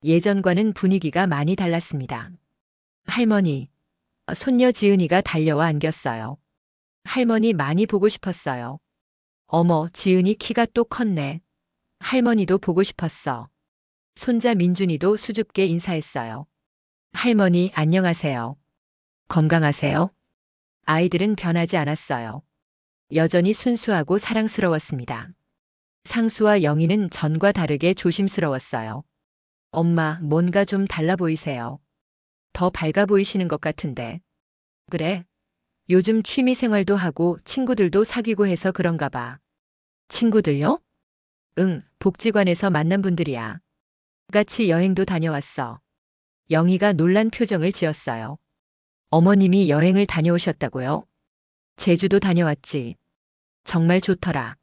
예전과는 분위기가 많이 달랐습니다. 할머니, 손녀 지은이가 달려와 안겼어요. 할머니 많이 보고 싶었어요. 어머, 지은이 키가 또 컸네. 할머니도 보고 싶었어. 손자 민준이도 수줍게 인사했어요. 할머니 안녕하세요. 건강하세요? 아이들은 변하지 않았어요. 여전히 순수하고 사랑스러웠습니다. 상수와 영희는 전과 다르게 조심스러웠어요. 엄마, 뭔가 좀 달라 보이세요. 더 밝아 보이시는 것 같은데. 그래? 요즘 취미 생활도 하고 친구들도 사귀고 해서 그런가 봐. 친구들요? 응, 복지관에서 만난 분들이야. 같이 여행도 다녀왔어. 영희가 놀란 표정을 지었어요. 어머님이 여행을 다녀오셨다고요? 제주도 다녀왔지. 정말 좋더라.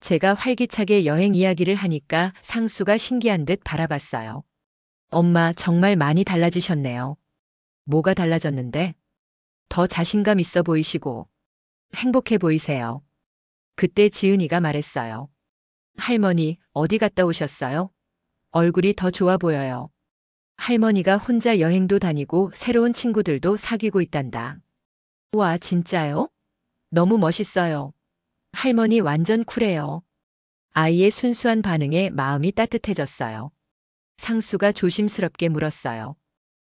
제가 활기차게 여행 이야기를 하니까 상수가 신기한 듯 바라봤어요. 엄마 정말 많이 달라지셨네요. 뭐가 달라졌는데? 더 자신감 있어 보이시고 행복해 보이세요. 그때 지은이가 말했어요. 할머니, 어디 갔다 오셨어요? 얼굴이 더 좋아 보여요. 할머니가 혼자 여행도 다니고 새로운 친구들도 사귀고 있단다. 와, 진짜요? 너무 멋있어요. 할머니 완전 쿨해요. 아이의 순수한 반응에 마음이 따뜻해졌어요. 상수가 조심스럽게 물었어요.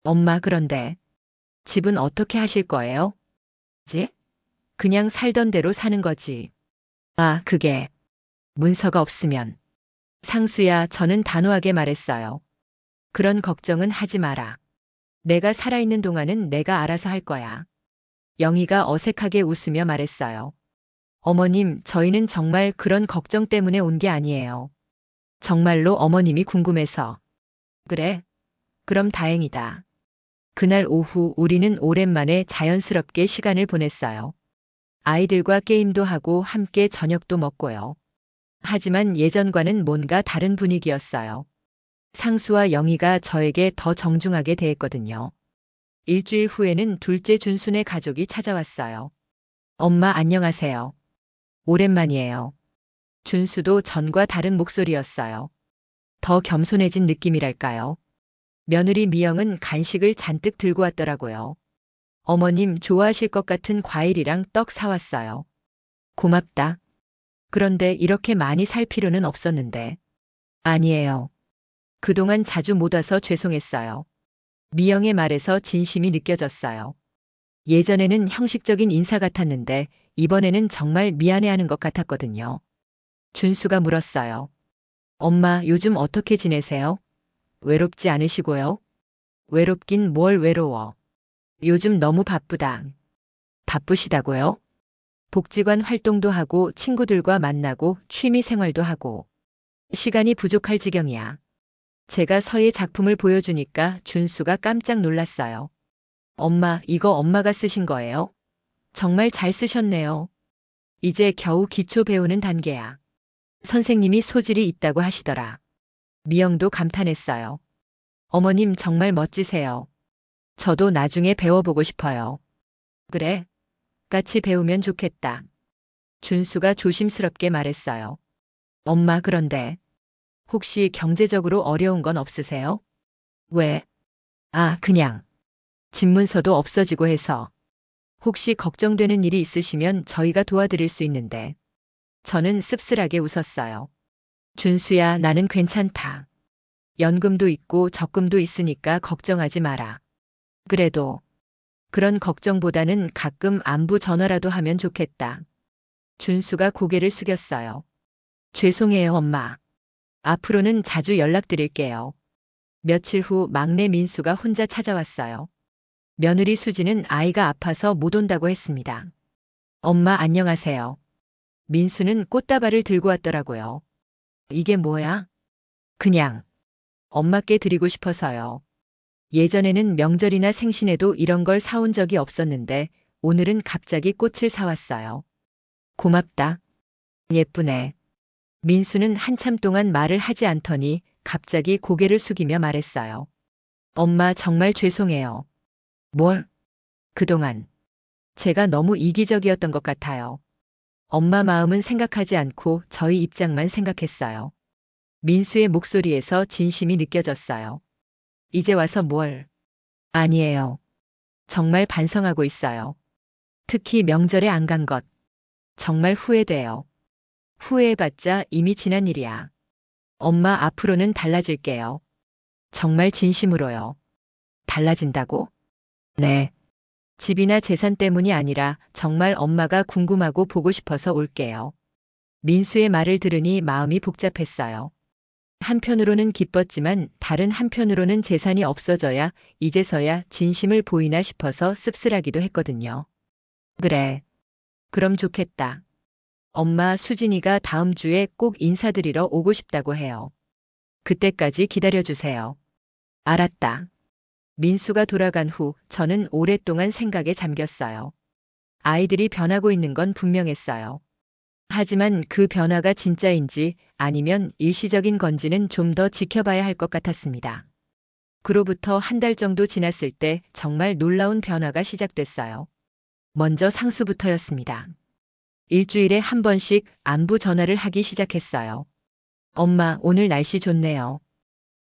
엄마, 그런데 집은 어떻게 하실 거예요? 지? 그냥 살던 대로 사는 거지. 아, 그게 문서가 없으면. 상수야, 저는 단호하게 말했어요. 그런 걱정은 하지 마라. 내가 살아있는 동안은 내가 알아서 할 거야. 영희가 어색하게 웃으며 말했어요. 어머님, 저희는 정말 그런 걱정 때문에 온 게 아니에요. 정말로 어머님이 궁금해서. 그래? 그럼 다행이다. 그날 오후 우리는 오랜만에 자연스럽게 시간을 보냈어요. 아이들과 게임도 하고 함께 저녁도 먹고요. 하지만 예전과는 뭔가 다른 분위기였어요. 상수와 영희가 저에게 더 정중하게 대했거든요. 일주일 후에는 둘째 준순의 가족이 찾아왔어요. 엄마 안녕하세요. 오랜만이에요. 준수도 전과 다른 목소리였어요. 더 겸손해진 느낌이랄까요. 며느리 미영은 간식을 잔뜩 들고 왔더라고요. 어머님 좋아하실 것 같은 과일이랑 떡 사왔어요. 고맙다. 그런데 이렇게 많이 살 필요는 없었는데. 아니에요. 그동안 자주 못 와서 죄송했어요. 미영의 말에서 진심이 느껴졌어요. 예전에는 형식적인 인사 같았는데 이번에는 정말 미안해하는 것 같았거든요. 준수가 물었어요. 엄마, 요즘 어떻게 지내세요? 외롭지 않으시고요? 외롭긴 뭘 외로워. 요즘 너무 바쁘다. 바쁘시다고요? 복지관 활동도 하고 친구들과 만나고 취미 생활도 하고. 시간이 부족할 지경이야. 제가 서예 작품을 보여주니까 준수가 깜짝 놀랐어요. 엄마, 이거 엄마가 쓰신 거예요? 정말 잘 쓰셨네요. 이제 겨우 기초 배우는 단계야. 선생님이 소질이 있다고 하시더라. 미영도 감탄했어요. 어머님 정말 멋지세요. 저도 나중에 배워보고 싶어요. 그래? 같이 배우면 좋겠다. 준수가 조심스럽게 말했어요. 엄마, 그런데 혹시 경제적으로 어려운 건 없으세요? 왜? 아, 그냥. 집문서도 없어지고 해서. 혹시 걱정되는 일이 있으시면 저희가 도와드릴 수 있는데. 저는 씁쓸하게 웃었어요. 준수야, 나는 괜찮다. 연금도 있고 적금도 있으니까 걱정하지 마라. 그래도 그런 걱정보다는 가끔 안부 전화라도 하면 좋겠다. 준수가 고개를 숙였어요. 죄송해요, 엄마. 앞으로는 자주 연락드릴게요. 며칠 후 막내 민수가 혼자 찾아왔어요. 며느리 수지는 아이가 아파서 못 온다고 했습니다. 엄마 안녕하세요. 민수는 꽃다발을 들고 왔더라고요. 이게 뭐야? 그냥 엄마께 드리고 싶어서요. 예전에는 명절이나 생신에도 이런 걸 사온 적이 없었는데 오늘은 갑자기 꽃을 사왔어요. 고맙다. 예쁘네. 민수는 한참 동안 말을 하지 않더니 갑자기 고개를 숙이며 말했어요. 엄마 정말 죄송해요. 뭘? 그동안 제가 너무 이기적이었던 것 같아요. 엄마 마음은 생각하지 않고 저희 입장만 생각했어요. 민수의 목소리에서 진심이 느껴졌어요. 이제 와서 뭘? 아니에요. 정말 반성하고 있어요. 특히 명절에 안 간 것. 정말 후회돼요. 후회해봤자 이미 지난 일이야. 엄마 앞으로는 달라질게요. 정말 진심으로요. 달라진다고? 네. 집이나 재산 때문이 아니라 정말 엄마가 궁금하고 보고 싶어서 올게요. 민수의 말을 들으니 마음이 복잡했어요. 한편으로는 기뻤지만 다른 한편으로는 재산이 없어져야 이제서야 진심을 보이나 싶어서 씁쓸하기도 했거든요. 그래. 그럼 좋겠다. 엄마 수진이가 다음 주에 꼭 인사드리러 오고 싶다고 해요. 그때까지 기다려주세요. 알았다. 민수가 돌아간 후 저는 오랫동안 생각에 잠겼어요. 아이들이 변하고 있는 건 분명했어요. 하지만 그 변화가 진짜인지 아니면 일시적인 건지는 좀 더 지켜봐야 할 것 같았습니다. 그로부터 한 달 정도 지났을 때 정말 놀라운 변화가 시작됐어요. 먼저 상수부터였습니다. 일주일에 한 번씩 안부 전화를 하기 시작했어요. 엄마, 오늘 날씨 좋네요.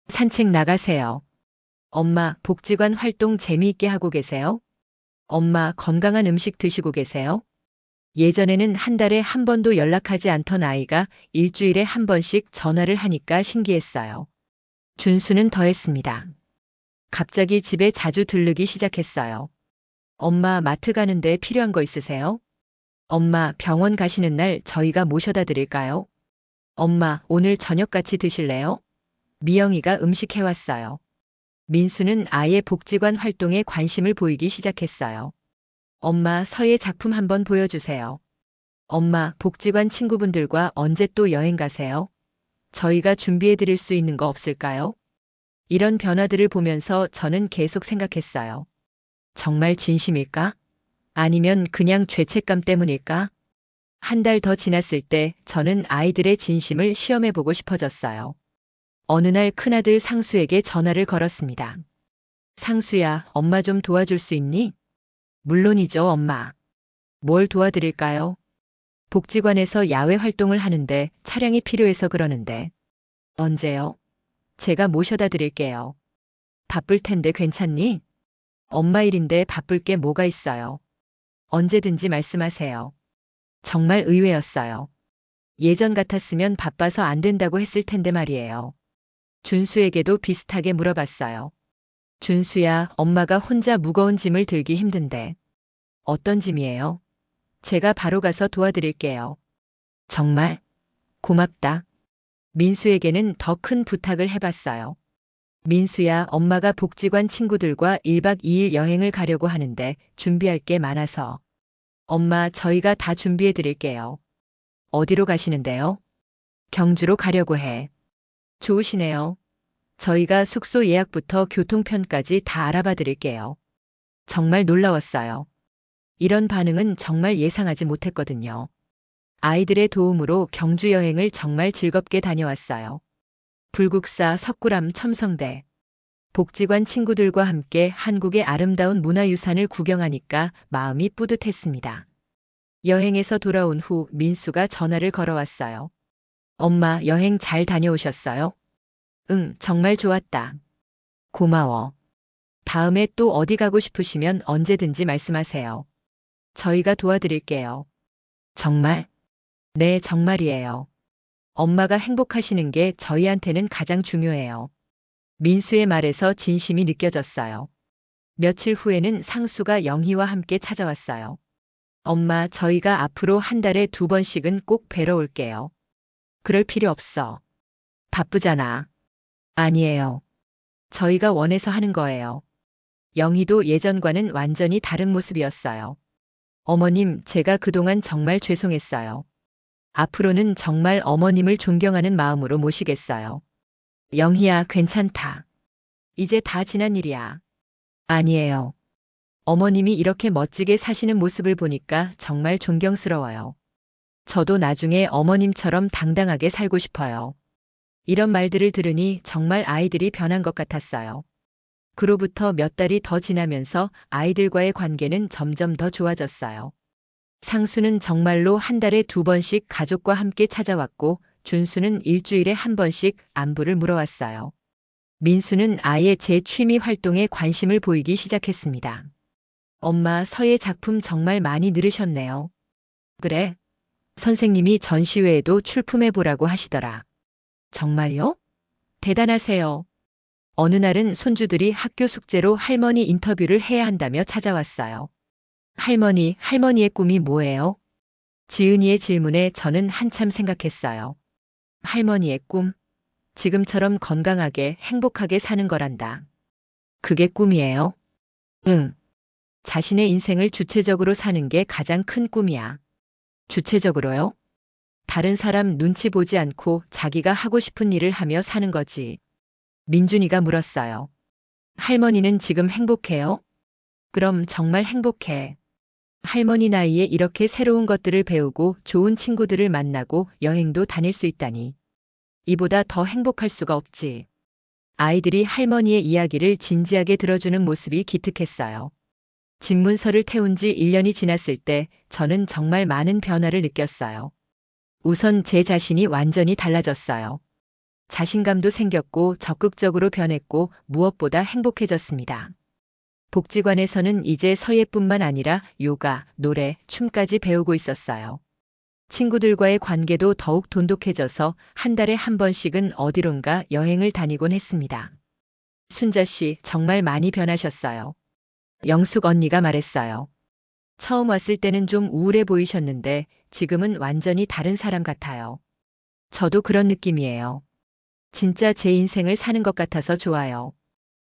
산책 나가세요. 엄마, 복지관 활동 재미있게 하고 계세요? 엄마, 건강한 음식 드시고 계세요? 예전에는 한 달에 한 번도 연락하지 않던 아이가 일주일에 한 번씩 전화를 하니까 신기했어요. 준수는 더했습니다. 갑자기 집에 자주 들르기 시작했어요. 엄마, 마트 가는데 필요한 거 있으세요? 엄마, 병원 가시는 날 저희가 모셔다 드릴까요? 엄마, 오늘 저녁 같이 드실래요? 미영이가 음식 해왔어요. 민수는 아예 복지관 활동에 관심을 보이기 시작했어요. 엄마, 서예 작품 한번 보여주세요. 엄마, 복지관 친구분들과 언제 또 여행 가세요? 저희가 준비해 드릴 수 있는 거 없을까요? 이런 변화들을 보면서 저는 계속 생각했어요. 정말 진심일까? 아니면 그냥 죄책감 때문일까? 한 달 더 지났을 때 저는 아이들의 진심을 시험해보고 싶어졌어요. 어느 날 큰아들 상수에게 전화를 걸었습니다. 상수야, 엄마 좀 도와줄 수 있니? 물론이죠, 엄마. 뭘 도와드릴까요? 복지관에서 야외 활동을 하는데 차량이 필요해서 그러는데. 언제요? 제가 모셔다 드릴게요. 바쁠 텐데 괜찮니? 엄마 일인데 바쁠 게 뭐가 있어요. 언제든지 말씀하세요. 정말 의외였어요. 예전 같았으면 바빠서 안 된다고 했을 텐데 말이에요. 준수에게도 비슷하게 물어봤어요. 준수야, 엄마가 혼자 무거운 짐을 들기 힘든데. 어떤 짐이에요? 제가 바로 가서 도와드릴게요. 정말? 고맙다. 민수에게는 더 큰 부탁을 해봤어요. 민수야, 엄마가 복지관 친구들과 1박 2일 여행을 가려고 하는데 준비할 게 많아서. 엄마, 저희가 다 준비해 드릴게요. 어디로 가시는데요? 경주로 가려고 해. 좋으시네요. 저희가 숙소 예약부터 교통편까지 다 알아봐 드릴게요. 정말 놀라웠어요. 이런 반응은 정말 예상하지 못했거든요. 아이들의 도움으로 경주 여행을 정말 즐겁게 다녀왔어요. 불국사, 석굴암, 첨성대. 복지관 친구들과 함께 한국의 아름다운 문화유산을 구경하니까 마음이 뿌듯했습니다. 여행에서 돌아온 후 민수가 전화를 걸어왔어요. 엄마, 여행 잘 다녀오셨어요? 응, 정말 좋았다. 고마워. 다음에 또 어디 가고 싶으시면 언제든지 말씀하세요. 저희가 도와드릴게요. 정말? 네, 정말이에요. 엄마가 행복하시는 게 저희한테는 가장 중요해요. 민수의 말에서 진심이 느껴졌어요. 며칠 후에는 상수가 영희와 함께 찾아왔어요. 엄마, 저희가 앞으로 한 달에 2번씩은 꼭 뵈러 올게요. 그럴 필요 없어. 바쁘잖아. 아니에요. 저희가 원해서 하는 거예요. 영희도 예전과는 완전히 다른 모습이었어요. 어머님, 제가 그동안 정말 죄송했어요. 앞으로는 정말 어머님을 존경하는 마음으로 모시겠어요. 영희야, 괜찮다. 이제 다 지난 일이야. 아니에요. 어머님이 이렇게 멋지게 사시는 모습을 보니까 정말 존경스러워요. 저도 나중에 어머님처럼 당당하게 살고 싶어요. 이런 말들을 들으니 정말 아이들이 변한 것 같았어요. 그로부터 몇 달이 더 지나면서 아이들과의 관계는 점점 더 좋아졌어요. 상수는 정말로 한 달에 2번씩 가족과 함께 찾아왔고, 준수는 일주일에 1번씩 안부를 물어왔어요. 민수는 아예 제 취미 활동에 관심을 보이기 시작했습니다. 엄마, 서예 작품 정말 많이 늘으셨네요. 그래? 선생님이 전시회에도 출품해보라고 하시더라. 정말요? 대단하세요. 어느 날은 손주들이 학교 숙제로 할머니 인터뷰를 해야 한다며 찾아왔어요. 할머니의 꿈이 뭐예요? 지은이의 질문에 저는 한참 생각했어요. 할머니의 꿈? 지금처럼 건강하게 행복하게 사는 거란다. 그게 꿈이에요? 응. 자신의 인생을 주체적으로 사는 게 가장 큰 꿈이야. 주체적으로요? 다른 사람 눈치 보지 않고 자기가 하고 싶은 일을 하며 사는 거지. 민준이가 물었어요. 할머니는 지금 행복해요? 그럼 정말 행복해. 할머니 나이에 이렇게 새로운 것들을 배우고 좋은 친구들을 만나고 여행도 다닐 수 있다니. 이보다 더 행복할 수가 없지. 아이들이 할머니의 이야기를 진지하게 들어주는 모습이 기특했어요. 집문서를 태운 지 1년이 지났을 때 저는 정말 많은 변화를 느꼈어요. 우선 제 자신이 완전히 달라졌어요. 자신감도 생겼고 적극적으로 변했고 무엇보다 행복해졌습니다. 복지관에서는 이제 서예뿐만 아니라 요가, 노래, 춤까지 배우고 있었어요. 친구들과의 관계도 더욱 돈독해져서 한 달에 1번씩은 어디론가 여행을 다니곤 했습니다. 순자 씨, 정말 많이 변하셨어요. 영숙 언니가 말했어요. 처음 왔을 때는 좀 우울해 보이셨는데 지금은 완전히 다른 사람 같아요. 저도 그런 느낌이에요. 진짜 제 인생을 사는 것 같아서 좋아요.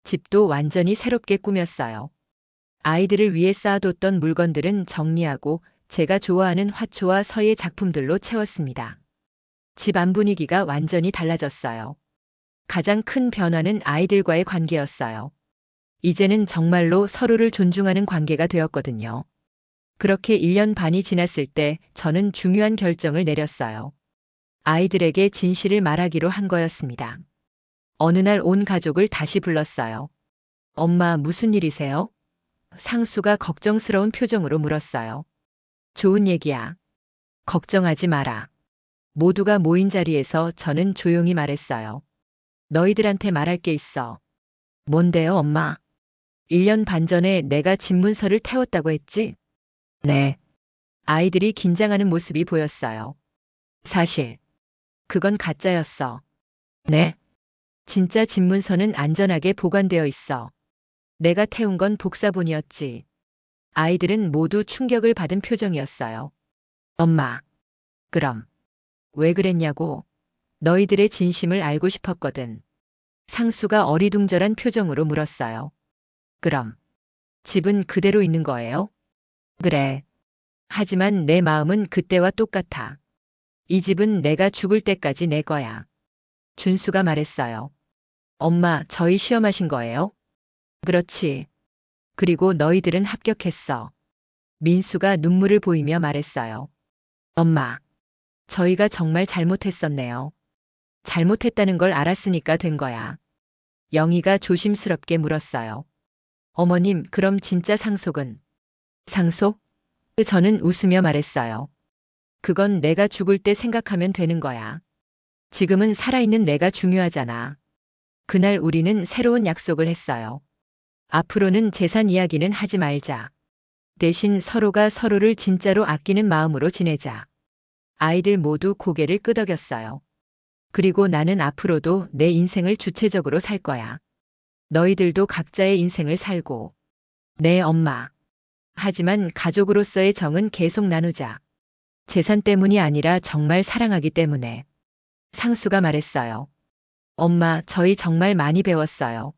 집도 완전히 새롭게 꾸몄어요. 아이들을 위해 쌓아뒀던 물건들은 정리하고 제가 좋아하는 화초와 서예 작품들로 채웠습니다. 집 안 분위기가 완전히 달라졌어요. 가장 큰 변화는 아이들과의 관계였어요. 이제는 정말로 서로를 존중하는 관계가 되었거든요. 그렇게 1년 반이 지났을 때 저는 중요한 결정을 내렸어요. 아이들에게 진실을 말하기로 한 거였습니다. 어느 날 온 가족을 다시 불렀어요. 엄마, 무슨 일이세요? 상수가 걱정스러운 표정으로 물었어요. 좋은 얘기야. 걱정하지 마라. 모두가 모인 자리에서 저는 조용히 말했어요. 너희들한테 말할 게 있어. 뭔데요, 엄마? 1년 반 전에 내가 집문서를 태웠다고 했지? 네. 아이들이 긴장하는 모습이 보였어요. 사실, 그건 가짜였어. 네. 진짜 집문서는 안전하게 보관되어 있어. 내가 태운 건 복사본이었지. 아이들은 모두 충격을 받은 표정이었어요. 엄마, 그럼 왜 그랬냐고. 너희들의 진심을 알고 싶었거든. 상수가 어리둥절한 표정으로 물었어요. 그럼 집은 그대로 있는 거예요? 그래. 하지만 내 마음은 그때와 똑같아. 이 집은 내가 죽을 때까지 내 거야. 준수가 말했어요. 엄마, 저희 시험하신 거예요? 그렇지. 그리고 너희들은 합격했어. 민수가 눈물을 보이며 말했어요. 엄마, 저희가 정말 잘못했었네요. 잘못했다는 걸 알았으니까 된 거야. 영희가 조심스럽게 물었어요. 어머님, 그럼 진짜 상속은? 상속? 저는 웃으며 말했어요. 그건 내가 죽을 때 생각하면 되는 거야. 지금은 살아있는 내가 중요하잖아. 그날 우리는 새로운 약속을 했어요. 앞으로는 재산 이야기는 하지 말자. 대신 서로가 서로를 진짜로 아끼는 마음으로 지내자. 아이들 모두 고개를 끄덕였어요. 그리고 나는 앞으로도 내 인생을 주체적으로 살 거야. 너희들도 각자의 인생을 살고. 네, 엄마. 하지만 가족으로서의 정은 계속 나누자. 재산 때문이 아니라 정말 사랑하기 때문에. 상수가 말했어요. 엄마, 저희 정말 많이 배웠어요.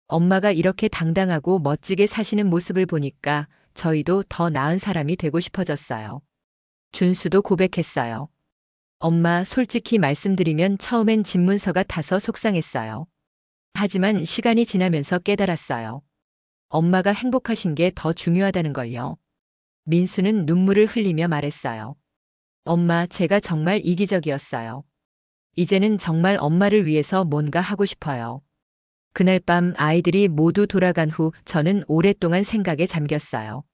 엄마가 이렇게 당당하고 멋지게 사시는 모습을 보니까 저희도 더 나은 사람이 되고 싶어졌어요. 준수도 고백했어요. 엄마, 솔직히 말씀드리면 처음엔 집문서가 타서 속상했어요. 하지만 시간이 지나면서 깨달았어요. 엄마가 행복하신 게 더 중요하다는 걸요. 민수는 눈물을 흘리며 말했어요. 엄마, 제가 정말 이기적이었어요. 이제는 정말 엄마를 위해서 뭔가 하고 싶어요. 그날 밤 아이들이 모두 돌아간 후 저는 오랫동안 생각에 잠겼어요.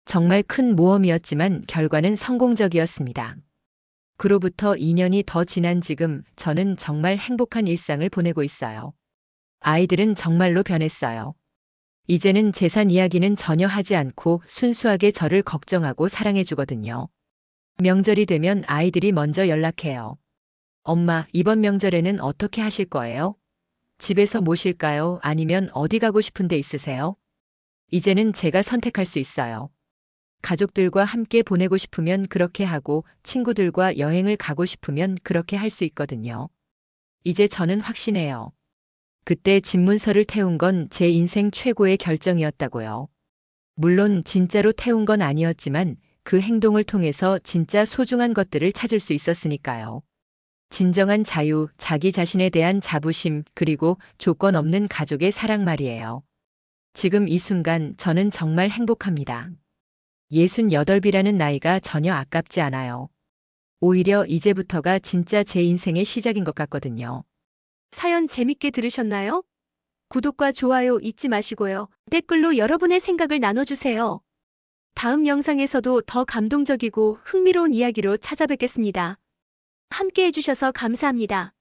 정말 큰 모험이었지만 결과는 성공적이었습니다. 그로부터 2년이 더 지난 지금 저는 정말 행복한 일상을 보내고 있어요. 아이들은 정말로 변했어요. 이제는 재산 이야기는 전혀 하지 않고 순수하게 저를 걱정하고 사랑해 주거든요. 명절이 되면 아이들이 먼저 연락해요. 엄마, 이번 명절에는 어떻게 하실 거예요? 집에서 모실까요? 아니면 어디 가고 싶은 데 있으세요? 이제는 제가 선택할 수 있어요. 가족들과 함께 보내고 싶으면 그렇게 하고 친구들과 여행을 가고 싶으면 그렇게 할 수 있거든요. 이제 저는 확신해요. 그때 집문서를 태운 건 제 인생 최고의 결정이었다고요. 물론 진짜로 태운 건 아니었지만 그 행동을 통해서 진짜 소중한 것들을 찾을 수 있었으니까요. 진정한 자유, 자기 자신에 대한 자부심, 그리고 조건 없는 가족의 사랑 말이에요. 지금 이 순간 저는 정말 행복합니다. 68이라는 나이가 전혀 아깝지 않아요. 오히려 이제부터가 진짜 제 인생의 시작인 것 같거든요. 사연 재밌게 들으셨나요? 구독과 좋아요 잊지 마시고요. 댓글로 여러분의 생각을 나눠주세요. 다음 영상에서도 더 감동적이고 흥미로운 이야기로 찾아뵙겠습니다. 함께 해주셔서 감사합니다.